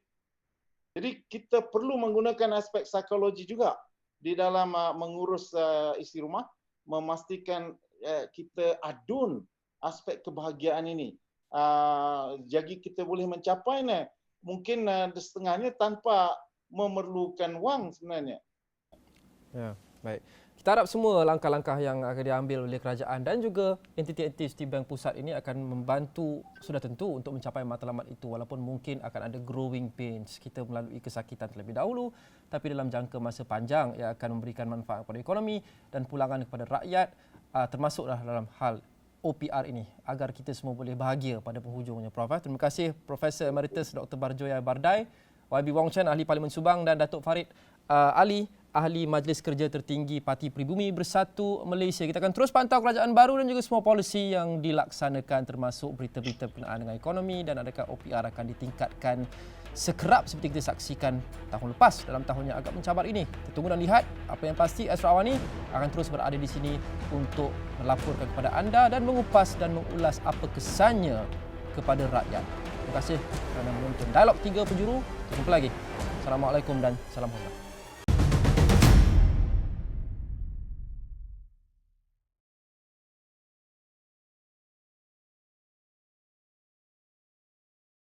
Jadi kita perlu menggunakan aspek psikologi juga di dalam mengurus isi rumah, memastikan kita adun aspek kebahagiaan ini. Jadi kita boleh mencapainya mungkin setengahnya tanpa memerlukan wang sebenarnya. Ya, baik. Kita harap semua langkah-langkah yang akan diambil oleh kerajaan dan juga entiti-entiti seperti Bank Pusat ini akan membantu sudah tentu untuk mencapai matlamat itu, walaupun mungkin akan ada growing pains. Kita melalui kesakitan terlebih dahulu, tapi dalam jangka masa panjang ia akan memberikan manfaat kepada ekonomi dan pulangan kepada rakyat, termasuklah dalam hal OPR ini, agar kita semua boleh bahagia pada penghujungnya. Prof. Terima kasih Profesor Emeritus Dr. Barjoya Bardai, YB Wong Chen, Ahli Parlimen Subang, dan Datuk Farid Ali, Ahli Majlis Kerja Tertinggi Parti Pribumi Bersatu Malaysia. Kita akan terus pantau kerajaan baru dan juga semua polisi yang dilaksanakan, termasuk berita-berita berkenaan dengan ekonomi dan adakah OPR akan ditingkatkan sekerap seperti kita saksikan tahun lepas dalam tahun yang agak mencabar ini. Kita tunggu dan lihat. Apa yang pasti, Asra Awani akan terus berada di sini untuk melaporkan kepada anda dan mengupas dan mengulas apa kesannya kepada rakyat. Terima kasih kerana menonton Dialog 3 Penjuru. Jumpa lagi. Assalamualaikum dan salam hormat.